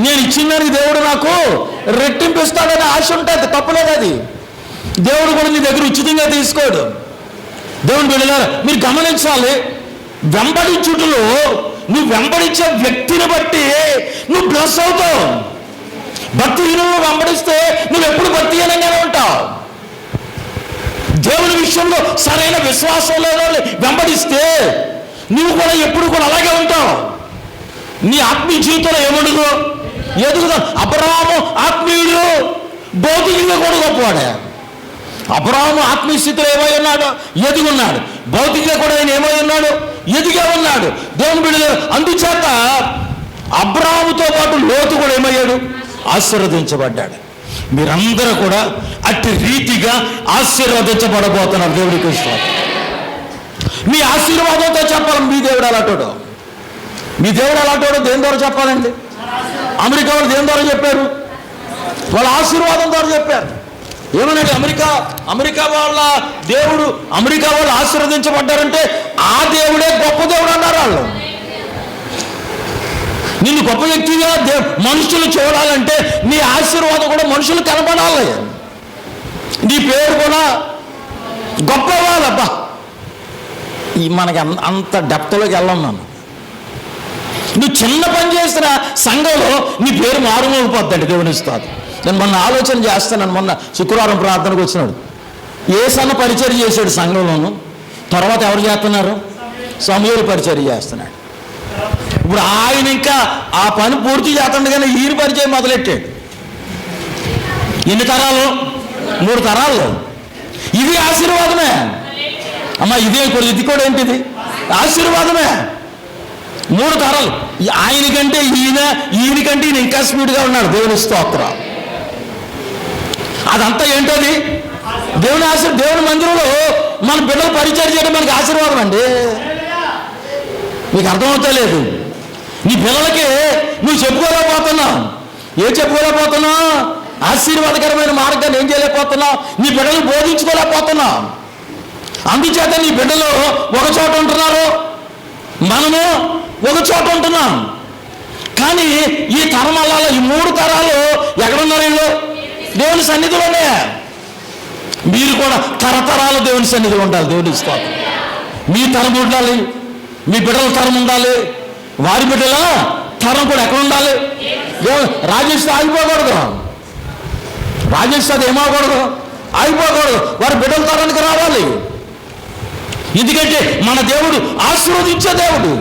నేను ఇచ్చిన దానికి దేవుడు నాకు రెట్టింపు ఇస్తాడనే ఆశ ఉంటుంది. తప్పులేదు అది. దేవుడు కూడా నీ దగ్గర ఉచితంగా తీసుకోడు. దేవుని బిడ్డలారా మీరు గమనించాలి, వెంబడించుటలో నువ్వు వెంబడించే వ్యక్తిని బట్టి నువ్వు బ్లెస్ అవుతావు. భక్తిహీనులను వెంబడిస్తే నువ్వు ఎప్పుడు భక్తిహీనంగానే ఉంటావు. దేవుని విషయంలో సరైన విశ్వాసం లేని వెంబడిస్తే నువ్వు కూడా ఎప్పుడు కూడా అలాగే ఉంటావు. నీ ఆత్మీయ జీవితంలో ఏమడుగు ఎదుగుదా? అబ్రహాము ఆత్మీయుడు, భౌతికంగా కూడా గొప్పవాడే. అబ్రహాము ఆత్మీయ స్థితిలో ఏమై ఉన్నాడు? ఎదుగున్నాడు. భౌతికంగా కూడా ఆయన ఏమై ఉన్నాడు? ఎదిగే ఉన్నాడు. దేవుని బిడ్డలు. అందుచేత అబ్రహాముతో పాటు లోతు కూడా ఏమయ్యాడు? ఆశీర్వదించబడ్డాడు. మీరందరూ కూడా అట్టి రీతిగా ఆశీర్వదించబడబోతున్నారు. దేవుడికి ఇష్టం. మీ ఆశీర్వాదంతో చెప్పాలి మీ దేవుడు అలాంటోడు. మీ దేవుడు అలాంటోడు దేని ద్వారా చెప్పాలండి? అమెరికా వాళ్ళు దేని ద్వారా చెప్పారు? వాళ్ళ ఆశీర్వాదం ద్వారా చెప్పారు. ఏమన్నాడు? అమెరికా వాళ్ళ దేవుడు, అమెరికా వాళ్ళు ఆశీర్వదించబడ్డారంటే ఆ దేవుడే గొప్ప దేవుడు అన్నారు వాళ్ళు. నిన్ను గొప్ప వ్యక్తిగా మనుషులు చూడాలంటే నీ ఆశీర్వాదం కూడా మనుషులు కనపడాలి. నీ పేరు కూడా గొప్పవాళ్ళబ్బా. మనకి అంత డెప్త్లోకి వెళ్ళాం. నువ్వు చిన్న పని చేసిన సంఘంలో నీ పేరు మారుమోగిపోద్దండి. దేవుని స్తోత్రం. నేను మొన్న ఆలోచన చేస్తాను. మొన్న శుక్రవారం ప్రార్థనకు వచ్చినాడు. యేసన్న పరిచర్య చేశాడు సంఘంలోను. తర్వాత ఎవరు చేస్తున్నారు? సమూయేలు పరిచర్య చేస్తున్నాడు. ఇప్పుడు ఆయన ఇంకా ఆ పని పూర్తి చేస్తాడు కానీ ఈయన పరిచయం మొదలెట్టాడు. ఎన్ని తరాలు? 3 తరాలు. ఇది ఆశీర్వాదమే అమ్మా. ఇది కూడా ఏంటిది? ఆశీర్వాదమే. 3 తరాలు. ఆయనకంటే ఈయనకంటే ఈయన ఇంకా స్పీడ్గా ఉన్నాడు. దేవుని స్తోత్రం. అదంతా ఏంటది? దేవుని మందిరంలో మన బిడ్డలు పరిచయం చేయడం మనకి ఆశీర్వాదం అండి. మీకు అర్థమవుతా లేదు. నీ పిల్లలకి నువ్వు చెప్పుకోలేకపోతున్నావు. చెప్పుకోలేకపోతున్నావు? ఆశీర్వాదకరమైన మార్గాన్ని ఏం చేయలేకపోతున్నావు? నీ బిడ్డలు బోధించుకోలేకపోతున్నావు. అందుచేత నీ బిడ్డలు ఒక చోట ఉంటున్నారు, మనము ఒక చోట ఉంటున్నాం. కానీ ఈ తరం వల్ల ఈ 3 తరాలు ఎక్కడున్నారు? వీళ్ళు దేవుని సన్నిధిలోనే. మీరు కూడా తరతరాలు దేవుని సన్నిధిలో ఉండాలి. దేవుని స్తోత్రం. మీ తరం ఉండాలి, మీ బిడ్డల తరం ఉండాలి, వారి బిడ్డల తరం కూడా ఎక్కడ ఉండాలి? రాజేష్ ఆగిపోకూడదు. రాజేష్ అది ఏమవకూడదు, ఆగిపోకూడదు. వారి బిడ్డల తరానికి రావాలి. ఎందుకంటే మన దేవుడు ఆశీర్వదించే దేవుడు,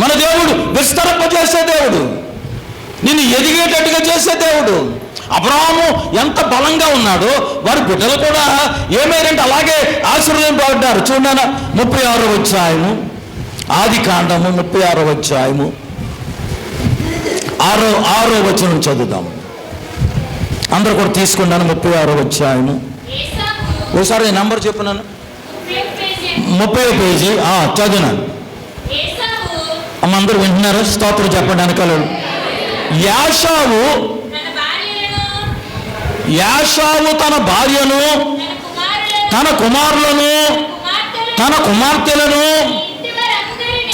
మన దేవుడు విస్తరింపజేసే దేవుడు, నిన్ను ఎదిగేటట్టుగా చేసే దేవుడు. అబ్రహాము ఎంత బలంగా ఉన్నాడో వారి బిడ్డలు కూడా ఏమైనంటే అలాగే ఆశీర్వదింపబడ్డారు. చూడండి 36వ అధ్యాయము, ఆది కాండము 36వ అధ్యాయము 6వ వచనం చదువుదాము. అందరూ కూడా తీసుకున్నాను. 36వ అధ్యాయము. ఒకసారి నంబర్ చెప్పినాను. 30వ పేజీ చదివినాను. అమ్మ అందరూ వింటున్నారా? స్తోత్రం చెప్పడానికి కలడు. యాషావు తన భార్యను, తన కుమారులను, తన కుమార్తెలను,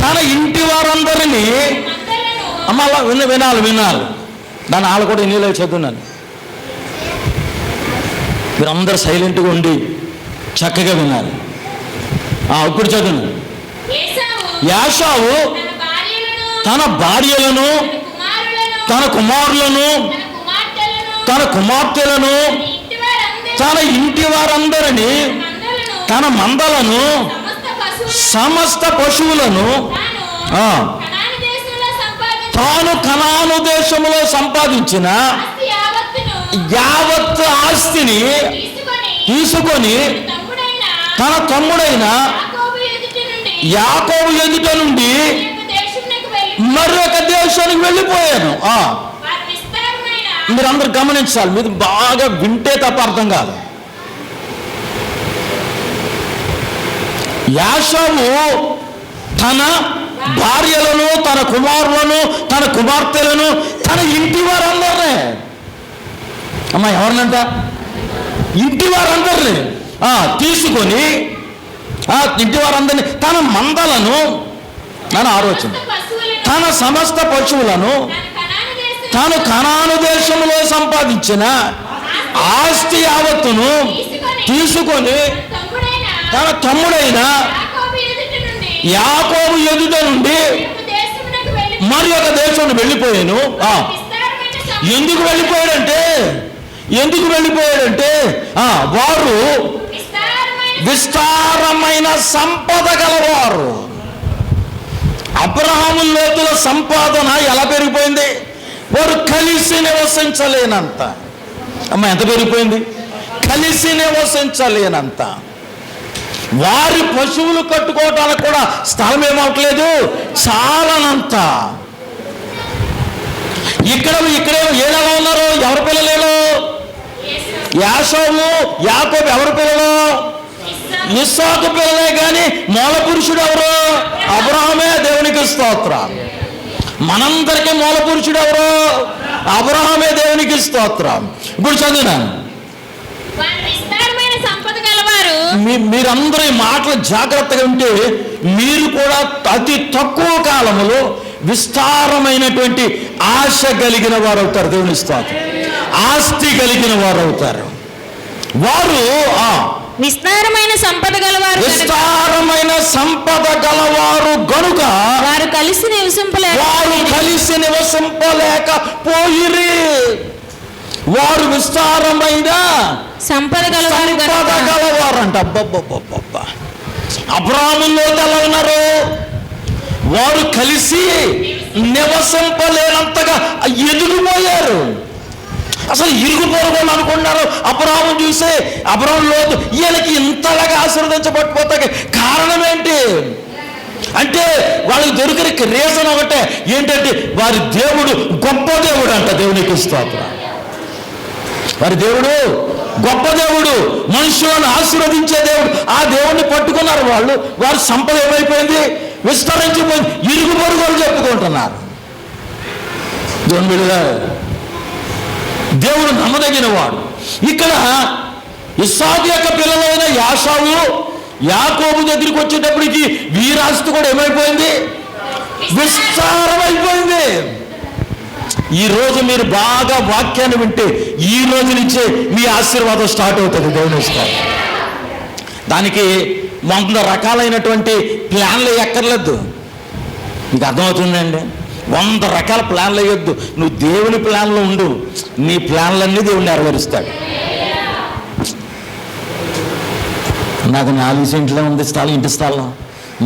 తన ఇంటి వారందరినీ, అమ్మ అలా వినాలి. దాన్ని వాళ్ళు కూడా ఎన్నిలో చదువున్నాను. మీరందరూ సైలెంట్గా ఉండి చక్కగా వినాలి. ఇప్పుడు చదువు. యాషావు తన భార్యలను, తన కుమారులను, తన కుమార్తెలను, తన ఇంటి వారందరినీ, తన మందలను, సమస్త పశువులను, తాను కనాను దేశంలో సంపాదించిన యావత్ ఆస్తిని తీసుకొని తన తమ్ముడైన యాకోబు ఎదుట నుండి మరొక దేశానికి వెళ్ళిపోయాను. మీరందరూ గమనించాలి, మీరు బాగా వింటే తప్ప అర్థం కాదు. యాషావు తన భార్యలను, తన కుమారులను, తన కుమార్తెలను, తన ఇంటి వారందరినీ, అమ్మ ఎవరినంట? ఇంటి వారందరినీ తీసుకొని, ఇంటి వారందరినీ, తన మందలను, నన్ను ఆలోచన, తన సమస్త పశువులను, తాను కనాను దేశంలో సంపాదించిన ఆస్తి యావత్తును తీసుకొని తన తమ్ముడైన యాకోబు ఎదుట నుండి మరి ఒక దేశం వెళ్ళిపోయాను. ఎందుకు వెళ్ళిపోయాడంటే వారు విస్తారమైన సంపద గలవారు. అబ్రహాము లోతుల సంపాదన ఎలా పెరిగిపోయింది? వారు కలిసి నివసించలేనంత. అమ్మ ఎంత పెరిగిపోయింది? కలిసి నివసించలేనంత. వారి పశువులు కట్టుకోవటానికి కూడా స్థలం ఏమవట్లేదు, చాలనంత. ఇక్కడేమో ఏడలా ఉన్నారు? ఎవరి పిల్లలేరు? యాషావు యాకోబు ఎవరి పిల్లలు? ఇస్సాకు పిల్లలే. కానీ మూల పురుషుడు ఎవరు? అబ్రహామే. దేవునికి స్తోత్రం. మనందరికీ మూల పురుషుడు ఎవరు? అబ్రహామే. దేవునికి స్తోత్రం. ఇప్పుడు చదివినాను. మీరందరూ ఈ మాటలు జాగ్రత్తగా ఉంటే మీరు కూడా అతి తక్కువ కాలంలో విస్తారమైనటువంటి ఆశ కలిగిన వారు అవుతారు. దేవుని స్తోత్రం. ఆస్తి కలిగిన వారు అవుతారు. వారు విస్తారమైన సంపద గలవారు గనుక వారు కలిసి నివసింపలేకపోయిరి. వారు విస్తారమైన సంపద గలవారంట. అబ్బబ్బబ్బబ్బ. అబ్రాహాములో ఎలా ఉన్నారు? వారు కలిసి నివసింపలేనంతగా ఎదిగిపోయారు. అసలు ఇరుగుపోరు అనుకున్నారు. అబ్రాహాము చూసే అబ్రాహాము లోతు ఈయనకి ఇంతలాగా ఆశీర్వదించబడిపోతాయి. కారణం ఏంటి అంటే వాళ్ళకి దొరికిన రీజన్ ఒకటే. ఏంటంటే వారి దేవుడు గొప్ప దేవుడు అంట. దేవునికి స్తోత్రం. వారి దేవుడు గొప్ప దేవుడు, మనుషులను ఆశీర్వదించే దేవుడు. ఆ దేవుడిని పట్టుకున్నారు వాళ్ళు. వారి సంపద ఏమైపోయింది? విస్తరించిపోయింది. ఇరుగు పొరుగులు చెప్పుకుంటున్నారు. దేవుడు నమ్మదగిన వాడు. ఇక్కడ ఇస్సాకు యొక్క పిల్లలైన యాషావు యాకోబు దగ్గరికి వచ్చేటప్పటికి వీరాస్తి కూడా ఏమైపోయింది? విస్తారమైపోయింది. ఈరోజు మీరు బాగా వాక్యాన్ని వింటే ఈ రోజు నుంచే మీ ఆశీర్వాదం స్టార్ట్ అవుతుంది. దేవుని స్తోత్రం. దానికి 100 రకాలైనటువంటి ప్లాన్లు ఎక్కర్లేదు. మీకు అర్థమవుతుందండి? 100 రకాల ప్లాన్లు వేయొద్దు. నువ్వు దేవుని ప్లాన్లో ఉండు. నీ ప్లాన్లన్నీ దేవుడు నెరవేరుస్తాడు. నాకు 4 సెంట్లే ఉంది స్థలం, ఇంటి స్థలం.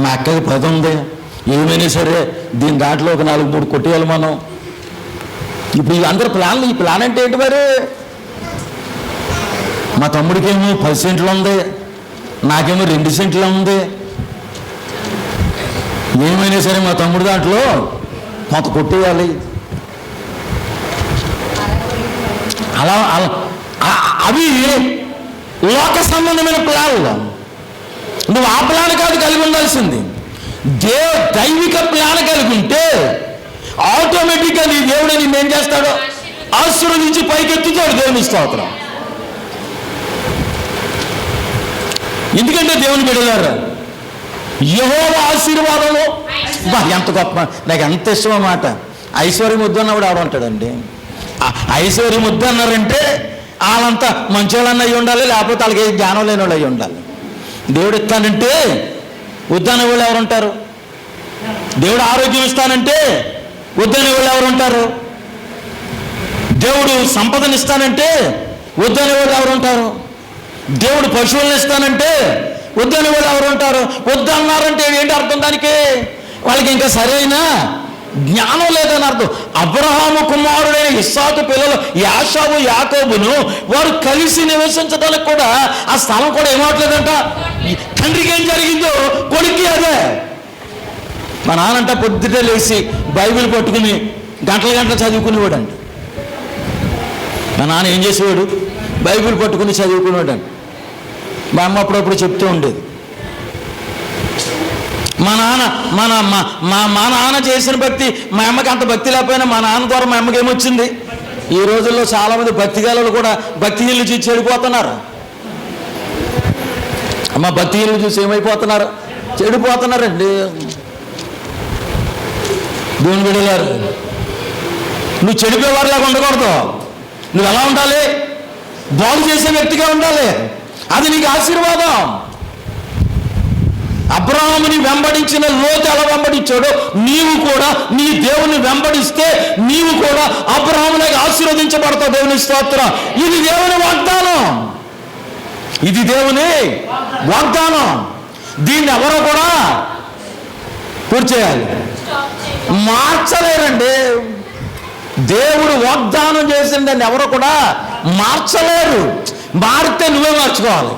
మా అక్కకి 10 ఉంది. ఏమైనా సరే దీని దాంట్లో ఒక 4-3 కొట్టేయాలి మనం. ఇప్పుడు అందరు ప్లాన్లు. ఈ ప్లాన్ అంటే ఏంటి మరి? మా తమ్ముడికేమో 10 సెంట్లు ఉంది, నాకేమో 2 సెంట్లు ఉంది. ఏమైనా సరే మా తమ్ముడు దాంట్లో కొంత కొట్టేయాలి. అలా అవి లోక సంబంధమైన ప్లాన్లు. నువ్వు ఆ ప్లాన్ కాదు కలిగి ఉండాల్సింది. దైవిక ప్లాన్ కలిగి ఉంటే ఆటోమేటిక్గా నీ దేవుడు నిన్నేం చేస్తాడు? ఆశీర్వదించి పైకెత్తుతాడు. దేవుని స్తోత్రం. ఎందుకంటే దేవుని బిడ్డలారా, యెహోవా ఆశీర్వాదము ఎంత గొప్ప, నాకు ఎంత ఇష్టం అన్నమాట. ఐశ్వర్యం వద్దు అన్నప్పుడు ఆవిడ ఉంటాడండి. ఐశ్వర్యం వద్దు అన్నారంటే వాళ్ళంతా మంచోళ్ళన్న అయ్యి ఉండాలి, లేకపోతే వాళ్ళకి జ్ఞానం లేని వాళ్ళు అయ్యి ఉండాలి. దేవుడు ఇస్తానంటే వద్దనే వాళ్ళు ఎవరు ఉంటారు? దేవుడు ఆరోగ్యం ఇస్తానంటే వద్దనే వాళ్ళు ఎవరు ఉంటారు? దేవుడు సంపదను ఇస్తానంటే వద్దనే వాళ్ళు ఎవరు ఉంటారు? దేవుడు పశువులను ఇస్తానంటే వద్దనే వాళ్ళు ఎవరు ఉంటారు? వద్దన్నారంటే ఏంటి అర్థం? దానికి వాళ్ళకి ఇంకా సరైన జ్ఞానం లేదని అర్థం. అబ్రహాము కుమారుడైన ఇస్సాకు పిల్లలు యాషావు యాకోబును వారు కలిసి నివసించడానికి కూడా ఆ స్థలం కూడా ఏమవట్లేదంట. తండ్రికి ఏం జరిగిందో కొడుక్కి అదే. మా నాన్నంట పొద్దుటే లేచి బైబిల్ పట్టుకుని గంటలు చదువుకునేవాడు అండి. మా నాన్న ఏం చేసేవాడు? బైబిల్ పట్టుకుని చదువుకునేవాడు అండి. మా అమ్మ అప్పుడప్పుడు చెప్తూ ఉండేది. మా నాన్న చేసిన భక్తి, మా అమ్మకి అంత భక్తి లేకపోయినా మా నాన్న ద్వారా మా అమ్మకి ఏమొచ్చింది? ఈ రోజుల్లో చాలామంది భక్తిగాళ్ళు కూడా భక్తిహీనులు చూసి చెడిపోతున్నారు. అమ్మ భక్తిహీనులు చూసి ఏమైపోతున్నారు? చెడిపోతున్నారండి. దేవుని బిడ్డలారు, నువ్వు చెడిపోయేవారిలాగా ఉండకూడదు. నువ్వు ఎలా ఉండాలి? బాగు చేసే వ్యక్తిగా ఉండాలి. అది నీకు ఆశీర్వాదం. అబ్రహాముని వెంబడించిన లోతు ఎలా వెంబడించాడో నీవు కూడా నీ దేవుని వెంబడిస్తే నీవు కూడా అబ్రహాములాగా ఆశీర్వదించబడతావు. దేవుని స్తోత్రం. ఇది దేవుని వాగ్దానం. ఇది దేవుని వాగ్దానం. దీన్ని ఎవరో కూడా పూర్తి చేయాలి, మార్చలేరండి. దేవుడు వాగ్దానం చేసిన దాన్ని ఎవరో కూడా మార్చలేరు. మారితే నువ్వే మార్చుకోవాలి.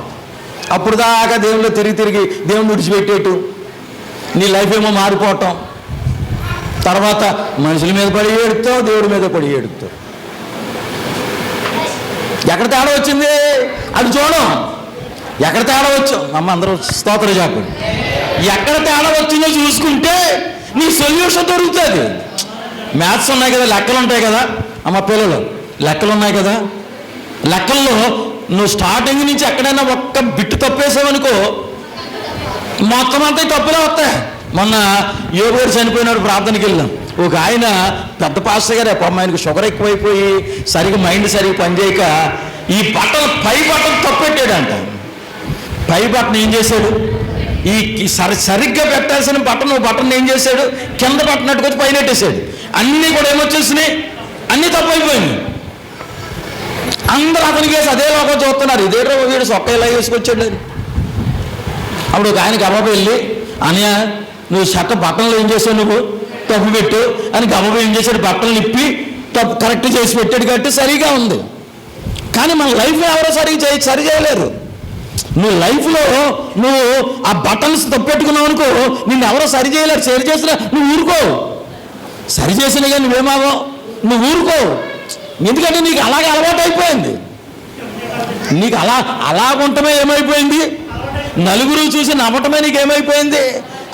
అప్పుడు దాకా దేవుళ్ళు తిరిగి దేవుని విడిచిపెట్టేటు నీ లైఫ్ ఏమో మారిపోవటం. తర్వాత మనుషుల మీద పడి ఏడుతావు, దేవుడి మీద పడి ఏడుతావు. ఎక్కడ తేడా వచ్చింది అది చూడం. ఎక్కడ తేడా వచ్చావు అమ్మ అందరూ స్తోత్రం చెప్పండి. ఎక్కడ తేడా వచ్చిందో చూసుకుంటే నీ సొల్యూషన్ దొరుకుతుంది. మ్యాథ్స్ ఉన్నాయి కదా, లెక్కలు ఉంటాయి కదా అమ్మ పిల్లలు, లెక్కలు ఉన్నాయి కదా. లెక్కల్లో నువ్వు స్టార్టింగ్ నుంచి ఎక్కడైనా ఒక్క బిట్టు తప్పేసావనుకో మొత్తం అంతా తప్పులే వస్తాయి. మొన్న యోగు గారు చనిపోయినాడు, ప్రార్థనకి వెళ్ళాం. ఒక ఆయన పెద్ద పాస్టర్ గారు ఆయనకు షుగర్ ఎక్కువైపోయి సరిగ్గా మైండ్ సరిగ్గా పనిచేయక ఈ బట్టలు పై బట్టలు తప్పెట్టాడంట. పై బట్టను ఏం చేశాడు? ఈ సరిగ్గా పెట్టాల్సిన బట్టను ఏం చేశాడు? కింద పట్టినట్టుకు వచ్చి పైన పెట్టేశాడు. అన్నీ కూడా ఏమొచ్చేసినాయి? అన్నీ తప్పైపోయింది. అందరూ అతనికి వేసి అదే లోకం చూస్తున్నారు. ఇదేటో వీడు సొక్క ఇలా వేసుకొచ్చాడు. అప్పుడు ఒక ఆయన గబాబు వెళ్ళి, అన్నయ్య నువ్వు షర్ట్ బట్టలు ఏం చేసావు? నువ్వు తప్పు పెట్టు అని గబాబు ఏం చేశాడు? బట్టలు నిప్పి తప్పు కరెక్ట్ చేసి పెట్టాడు కాబట్టి సరిగా ఉంది. కానీ మన లైఫ్లో ఎవరో సరి చేయలేరు. నువ్వు లైఫ్లో నువ్వు ఆ బట్టన్స్ తప్పెట్టుకున్నావు అనుకో, నిన్ను ఎవరో సరి చేయలేరు. సరి చేసినా నువ్వు ఊరుకో. సరి చేసినా కానీ నువ్వేమావో నువ్వు ఊరుకో. ఎందుకంటే నీకు అలాగే అలవాటు అయిపోయింది. నీకు అలాగుంటమే ఏమైపోయింది? నలుగురు చూసి నమ్మటమే నీకు ఏమైపోయింది?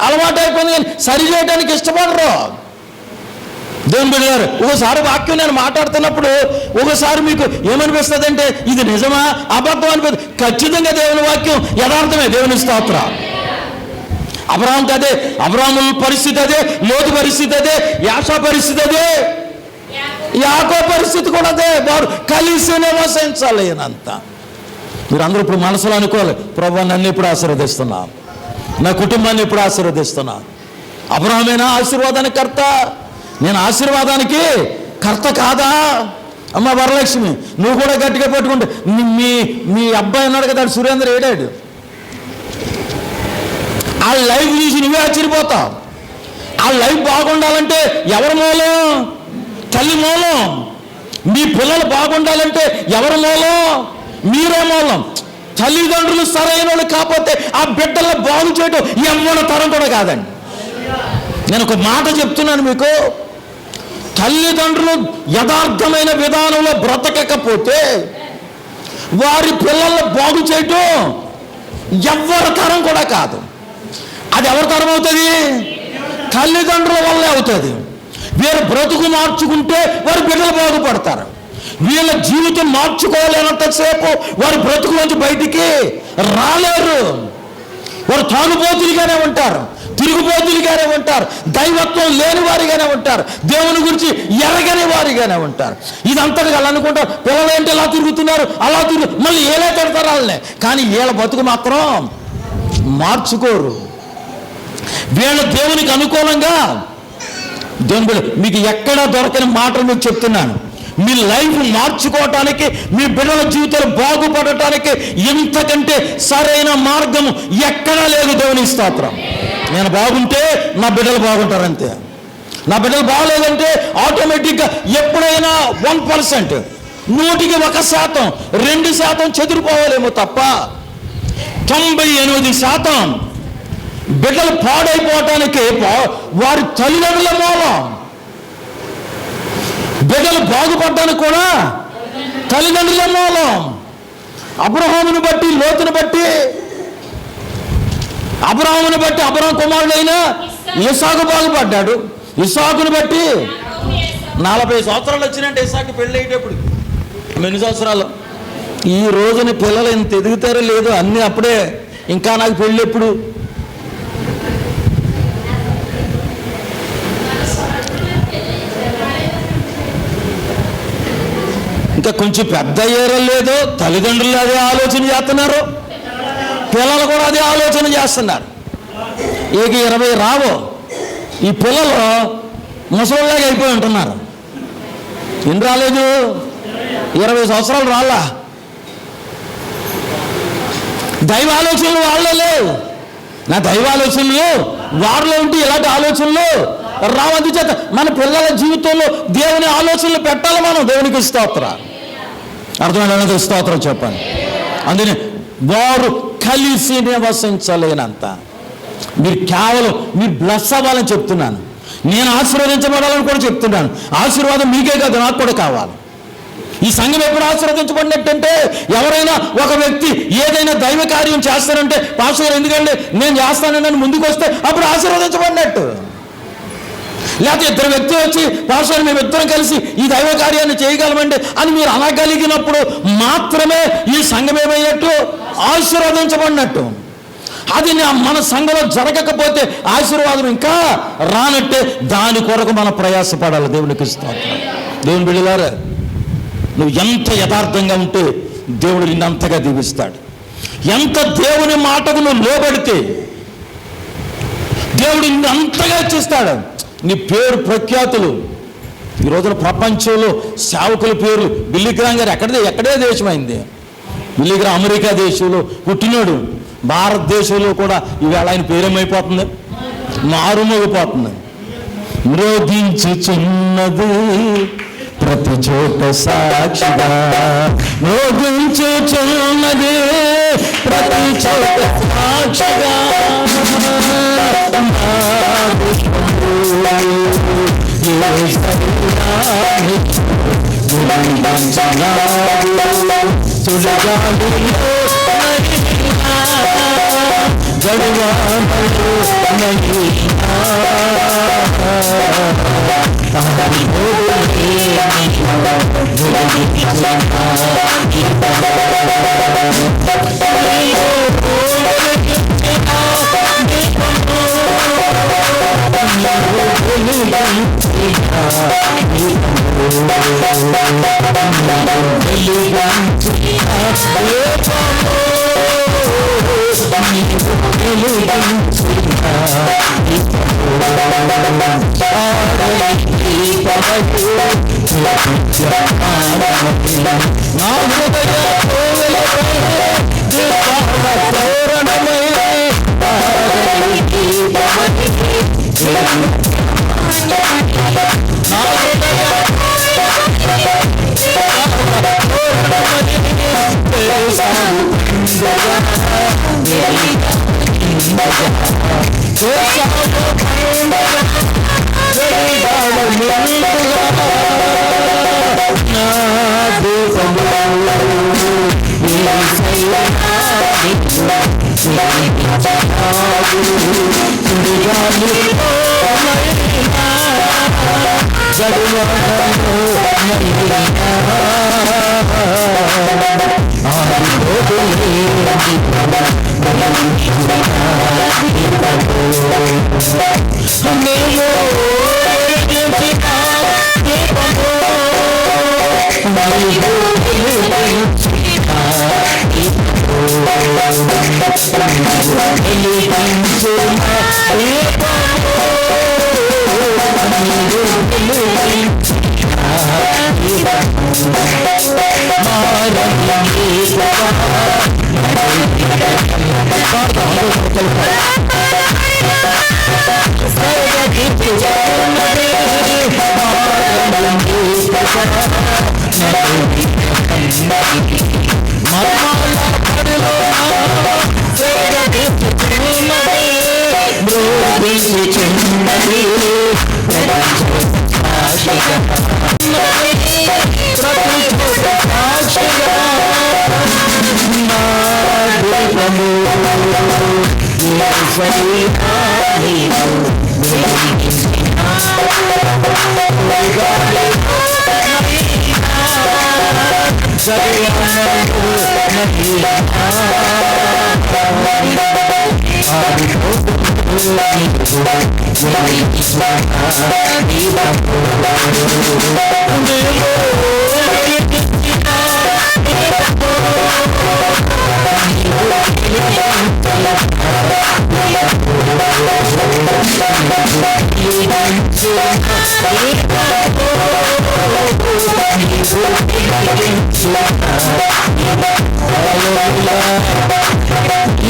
అలవాటు అయిపోయింది. కానీ సరి చేయడానికి ఇష్టపడరు. దేవుని బిడ్డలారు, ఒకసారి వాక్యం నేను మాట్లాడుతున్నప్పుడు ఒకసారి మీకు ఏమనిపిస్తుంది అంటే ఇది నిజమా అబద్ధం అనిపిస్తుంది. ఖచ్చితంగా దేవుని వాక్యం యథార్థమే. దేవుని స్తోత్రం. అబ్రహాముకి అదే, అబ్రహాము పరిస్థితి అదే, లోతు పరిస్థితి అదే, యాషా పరిస్థితి అదే, యాకోబు పరిస్థితి కూడా అదే. వారు కలిసి నివసించాలి అంత. మీరు అందరూ ఇప్పుడు మనసులో అనుకోవాలి, ప్రభువా నన్ను ఇప్పుడు ఆశీర్వదిస్తున్నా, నా కుటుంబాన్ని ఇప్పుడు ఆశీర్వదిస్తున్నా. అబ్రహామేనా ఆశీర్వాదానికి కర్త? నేను ఆశీర్వాదానికి కర్త కాదా? అమ్మ వరలక్ష్మి నువ్వు కూడా గట్టిగా పట్టుకుంటే మీ అబ్బాయి ఉన్నాడు కదా సురేంద్ర ఏడాడు. ఆ లైఫ్ చూసి నువ్వే ఆశ్చర్యపోతావు. ఆ లైఫ్ బాగుండాలంటే ఎవరి మూలం? తల్లి మూలం. మీ పిల్లలు బాగుండాలంటే ఎవరి మూలం? మీరే మూలం. తల్లిదండ్రులు సరైన వాళ్ళు కాకపోతే ఆ బిడ్డలను బాగు చేయడం ఎవరి తరం కూడా కాదండి. నేను ఒక మాట చెప్తున్నాను మీకు, తల్లిదండ్రులు యథార్థమైన విధానంలో బ్రతకకపోతే వారి పిల్లలను బాగు చేయటం ఎవరి తరం కూడా కాదు. అది ఎవరి తరం అవుతుంది? తల్లిదండ్రుల వల్లే అవుతుంది. వీరు బ్రతుకు మార్చుకుంటే వారి బిడ్డలు బాగుపడతారు. వీళ్ళ జీవితం మార్చుకోలేనంతసేపు వారి బ్రతుకు నుంచి బయటికి రాలేరు. వారు తాగుబోతులుగానే ఉంటారు, తిరుగుబోతులుగానే ఉంటారు, దైవత్వం లేని వారిగానే ఉంటారు, దేవుని గురించి ఎరగని వారిగానే ఉంటారు. ఇదంతటి వాళ్ళు అనుకుంటారు పిల్లలు ఏంటి ఇలా తిరుగుతున్నారు, అలా మళ్ళీ ఏలే తిడతారు వాళ్ళనే. కానీ వీళ్ళ బతుకు మాత్రం మార్చుకోరు. వీళ్ళ దేవునికి అనుకూలంగా దేవుని మీకు ఎక్కడా దొరకని మాటలు మీకు చెప్తున్నాను. మీ లైఫ్ మార్చుకోవటానికి, మీ బిడ్డల జీవితాలు బాగుపడటానికి ఇంతకంటే సరైన మార్గం ఎక్కడా లేదు. దేవుని స్తోత్రం. నేను బాగుంటే నా బిడ్డలు బాగుంటారు అంతే. నా బిడ్డలు బాగలేదంటే ఆటోమేటిక్గా ఎప్పుడైనా 1%, 100% 2% చెదిరిపోవాలేమో తప్ప 98% బిడ్డలు పాడైపోవటానికి వారి తల్లిదండ్రుల మూలం. బిడ్డలు బాగుపడటానికి కూడా తల్లిదండ్రుల మూలం. అబ్రహామును బట్టి, లోతును బట్టి, అబ్రహామును బట్టి అబ్రహాం కుమారుడైన ఇస్సాకు బాగుపడ్డాడు. ఇస్సాకును బట్టి 40 సంవత్సరాలు వచ్చినట్టు ఇస్సాకు పెళ్ళి అయ్యేటప్పుడు ఎన్ని సంవత్సరాలు? ఈ రోజున పిల్లలు ఎంత ఎదుగుతారో లేదో అన్నీ అప్పుడే. ఇంకా నాకు పెళ్ళి ఎప్పుడు? ఇంకా కొంచెం పెద్ద అయ్యారో లేదో తల్లిదండ్రులు అదే ఆలోచన చేస్తున్నారు, పిల్లలు కూడా అదే ఆలోచన చేస్తున్నారు. ఇక 20 రావు, ఈ పిల్లలు ముసలిలాగా అయిపోయి ఉంటున్నారు. ఎన్ని రాలేదు? 20 సంవత్సరాలు రాలా. దైవ ఆలోచనలు వాళ్ళలో లేవు. నా దైవ ఆలోచనలు వారిలో ఉంటే ఇలాంటి ఆలోచనలు రావద్దు. చేత మన పిల్లల జీవితంలో దేవుని ఆలోచనలు పెట్టాలి మనం. దేవునికి స్తోత్రం. అర్థమైన స్తోత్రం చెప్పండి. అందుకని వారు కలిసి నివసించలేనంత. మీరు కేవలం మీరు బ్లెస్ అవ్వాలని చెప్తున్నాను. నేను ఆశీర్వదించబడాలని కూడా చెప్తున్నాను. ఆశీర్వాదం మీకే కాదు, నాకు కూడా కావాలి. ఈ సంఘం ఎప్పుడు ఆశీర్వదించబడినట్టంటే, ఎవరైనా ఒక వ్యక్తి ఏదైనా దైవ కార్యం చేస్తారంటే, పాస్టర్ గారు ఎందుకంటే నేను చేస్తానని ముందుకు వస్తే అప్పుడు ఆశీర్వదించబడినట్టు. లేకపోతే 2 వ్యక్తులు వచ్చి పాస్టర్ మేము ఇద్దరం కలిసి ఈ దైవ కార్యాన్ని చేయగలమండి అని మీరు అనగలిగినప్పుడు మాత్రమే ఈ సంఘం ఏమైనట్టు? ఆశీర్వదించబడినట్టు. అది మన సంఘంలో జరగకపోతే ఆశీర్వాదం ఇంకా రానట్టే. దాని కొరకు మనం ప్రయాసపడాలి. దేవునికి స్తోత్రం. దేవుని బిడ్డలారా, నువ్వు ఎంత యథార్థంగా ఉంటే దేవుడు నిన్ను అంతగా దీవిస్తాడు. ఎంత దేవుని మాటకు నువ్వు లోబడితే దేవుడు నిన్ను అంతగా ఇచ్చిస్తాడు. నీ పేరు ప్రఖ్యాతులు ఈ రోజున ప్రపంచంలో సేవకుల పేర్లు. బిల్లీ గ్రాహం గారు ఎక్కడే దేశమైంది. బిల్లీ గ్రాహం అమెరికా దేశంలో పుట్టినాడు. భారతదేశంలో కూడా ఈవేళ ఆయన పేరేమైపోతుంది? మారుమోగిపోతుంది. మ్రోగించుచున్నది ప్రతి చోట సాక్షిగా, మ్రోగించుచున్నది ప్రతి చోట సాక్షిగా.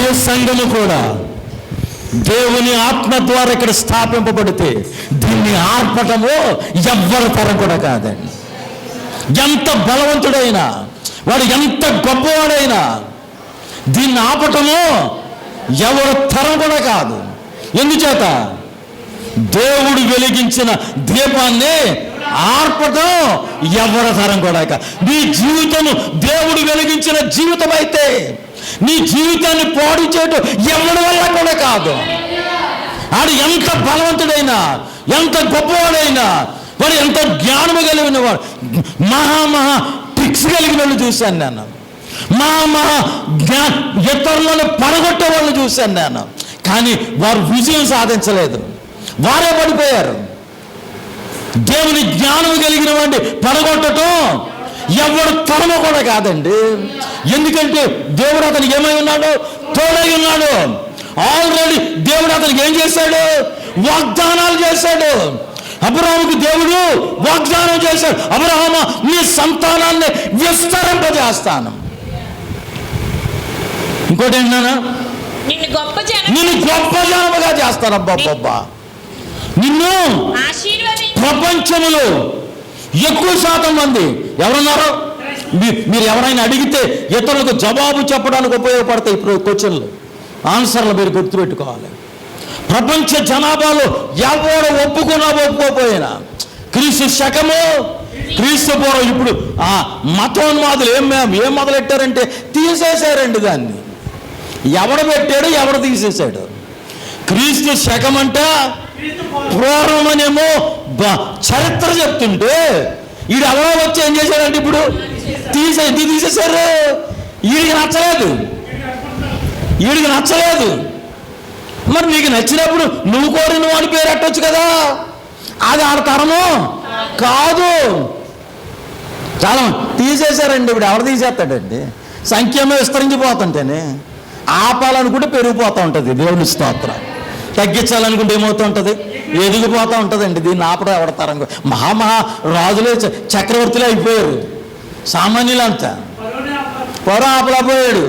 ఈ సంఘము కూడా దేవుని ఆత్మ ద్వారా ఇక్కడ స్థాపింపబడితే దీన్ని ఆర్పటము ఎవ్వరి తరం కూడా కాదండి. ఎంత బలవంతుడైనా వాడు, ఎంత గొప్పవాడైనా దీన్ని ఆపటము ఎవరి తరం కూడా కాదు. ఎందుచేత దేవుడు వెలిగించిన దీపాన్ని ఆర్పటం ఎవరి తరం కూడా కాదు. నీ జీవితము దేవుడు వెలిగించిన జీవితం అయితే నీ జీవితాన్ని పాడు చేయటం ఎవరి వల్ల కూడా కాదు. ఆడు ఎంత బలవంతుడైనా, ఎంత గొప్పవాడైనా, వాడు ఎంత జ్ఞానము కలిగిన వాడు, మహా ట్రిక్స్ కలిగిన వాళ్ళు చూశాను నేను. ఇతరులను పడగొట్టే వాళ్ళు చూశాను నేను. కానీ వారు విజయం సాధించలేదు, వారే పడిపోయారు. దేవుని జ్ఞానం కలిగిన వాడిని పడగొట్టడం ఎవడు తరమ కూడా కాదండి. ఎందుకంటే దేవుడు అతనికి ఏమై ఉన్నాడు? తోడై ఉన్నాడు. ఆల్రెడీ దేవుడు అతనికి ఏం చేశాడు? వాగ్దానాలు చేశాడు. అబ్రహాముకు దేవుడు వాగ్దానం చేశాడు, అబ్రహాము నీ సంతానాన్ని విస్తరింపజేస్తాను. ఇంకోటి ఏంటన్నా? నిన్ను గొప్ప జనముగా చేస్తాను. అబ్బా, నిన్ను ప్రపంచములో ఎక్కువ శాతం మంది ఎవరున్నారో మీరు ఎవరైనా అడిగితే ఇతరులకు జవాబు చెప్పడానికి ఉపయోగపడతాయి ఇప్పుడు క్వశ్చన్లు, ఆన్సర్లు మీరు గుర్తుపెట్టుకోవాలి. ప్రపంచ జనాభాలో ఎవరు ఒప్పుకోపోయినా క్రీస్తు శకము, క్రీస్తు పూర్వం ఇప్పుడు ఆ మతోన్మాదులు ఏం మొదలెట్టారంటే తీసేశారండి దాన్ని. ఎవడు పెట్టాడు, ఎవడు తీసేశాడు? క్రీస్తు శకం అంటే పూర్వమనేమో చరిత్ర చెప్తుంటే వీడు ఎవరో వచ్చి ఏం చేశాడంటే ఇప్పుడు తీసేశారు. వీడికి నచ్చలేదు. మరి నీకు నచ్చినప్పుడు నువ్వు కోరిన వాడి పేరు పెట్టవచ్చు కదా. అది ఆడతరము కాదు. చాలా తీసేశారండి. ఇప్పుడు ఎవరు తీసేస్తాడండి? సంఖ్యమే విస్తరించిపోతుంటేనే ఆపాలనుకుంటే పెరిగిపోతూ ఉంటుంది. దేవుని స్తోత్రం. తగ్గించాలనుకుంటే ఏమవుతూ ఉంటుంది? ఎదిగిపోతూ ఉంటుందండి. దీన్ని ఆపడం ఎవడతారం? మహా రాజులే చక్రవర్తులే అయిపోయారు. సామాన్యులంతా పొర ఆపలేకపోయాడు.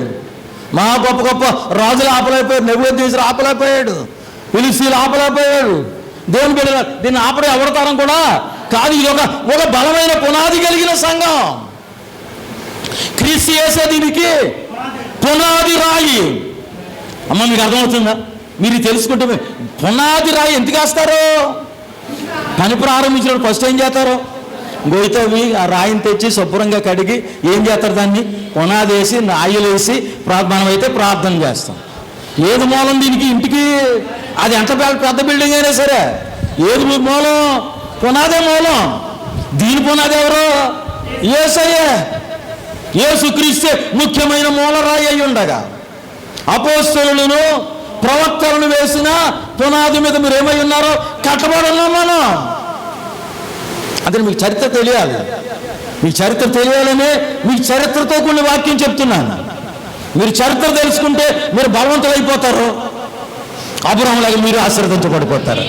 మహా గొప్ప రాజులు ఆపలేకపోయారు. నెబుకద్నెజరు ఆపలేకపోయాడు. ఫిలిస్తీయులు ఆపలేకపోయాడు. దేవుని బిడ్డ దీన్ని ఆపడం ఎవడతారం కూడా కాదు. ఇది ఒక బలమైన పునాది కలిగిన సంఘం. క్రీస్తు యేసే దీనికి పునాది రాయి. అమ్మ, మీకు అర్థమవుతుందా? మీరు తెలుసుకుంటే పునాది రాయి ఎందుకు వేస్తారు? పని ప్రారంభించినప్పుడు ఫస్ట్ ఏం చేస్తారు? గొయ్యితవి ఆ రాయిని తెచ్చి శుభ్రంగా కడిగి ఏం చేస్తారు? దాన్ని పునాది వేసి నాయులు వేసి మనమైతే ప్రార్థన చేస్తాం. ఏది మూలం దీనికి ఇంటికి? అది ఎంత పెద్ద బిల్డింగ్ అయినా సరే ఏది మూలం? పునాదే మూలం. దీని పునాది ఎవరు? యేసయ్యే. యేసుక్రీస్తే ముఖ్యమైన మూలరాయి అయి ఉండగా అపోస్తలులను ప్రవక్తలను వేసిన పునాది మీద మీరు ఏమై ఉన్నారో కట్టబడి ఉన్నాం మనం. అదే మీకు చరిత్ర తెలియాలి. మీకు చరిత్ర తెలియాలని మీకు చరిత్రతో కొన్ని వాక్యం చెప్తున్నాను. మీరు చరిత్ర తెలుసుకుంటే మీరు బలవంతులు అయిపోతారు. అబ్రహాములాగా మీరు ఆశీర్వదించబడిపోతారు.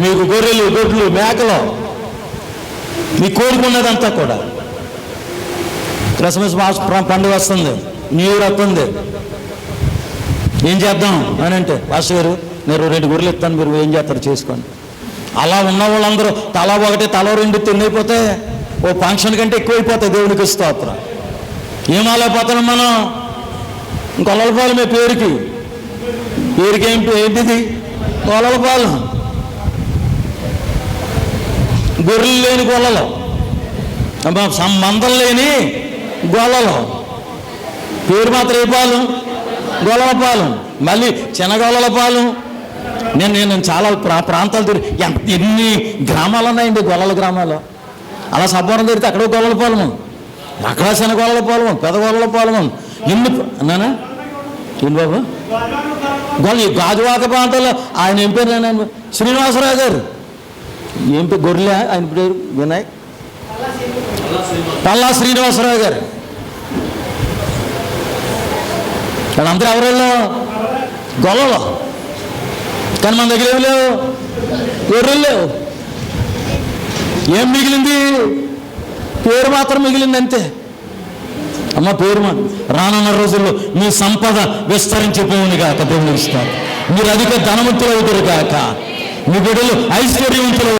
మీకు గొర్రెలు, గొడ్లు, మేకలు, మీ కోరుకున్నదంతా కూడా. క్రిస్మస్ పండుగ వస్తుంది, న్యూ ఇయర్ వస్తుంది. ఏం చేద్దాం అని అంటే, పాస్టర్ గారు నేను 2 గొర్రెలు ఇస్తాను, మీరు ఏం చేస్తారు చేసుకోండి. అలా ఉన్న వాళ్ళందరూ తలా ఒకటి తల 2 తిన్నైపోతే ఓ ఫంక్షన్ కంటే ఎక్కువైపోతాయి. దేవునికి స్తోత్రం. ఏం ఆలైపోతున్నాం మనం? గొల్లల పాలమే పేరుకి ఏంటిది? గొల్లల పాలు. గొర్రెలు లేని గొల్లలు, సంబంధం లేని గొల్లలు. పేరు మాత్రం ఏ పాలు? గొల్లల పాలు. మళ్ళీ చిన్నగొల్లల పాలు. నేను చాలా ప్రాంతాలు తిరిగి ఎన్ని గ్రామాలు ఉన్నాయండి, గొల్లల గ్రామాలు. అలా సబ్బవరం తిరిగితే అక్కడ గొల్లల పాలము, అక్కడ చిన్న గొల్లల పాలము, పెద్ద గొల్లల పాలము. ఎన్ని అన్నానా? ఏం బాబు? గాజువాక ప్రాంతాల్లో ఆయన ఏం పేరు? నేను శ్రీనివాసరావు గారు. ఏం పేరు? గొర్రెలే ఆయన పేరు? వినాయక్ పల్లా శ్రీనివాసరావు గారు. వాళ్ళందరూ ఎవరెళ్ళో గొల్లలు. కానీ మన దగ్గర ఏమి లేవు, గొర్రెలు లేవు. ఏం మిగిలింది? పేరు మాత్రం మిగిలింది అంతే. అమ్మ పేరు మాట. రానున్న రోజుల్లో మీ సంపద విస్తరించిపోవును గాక. దేవుని ఇస్తారు. మీరు అధిక ధనవంతులు అవుతారు గాక. మీ బిడ్డలు ఐశ్వర్యవంతులు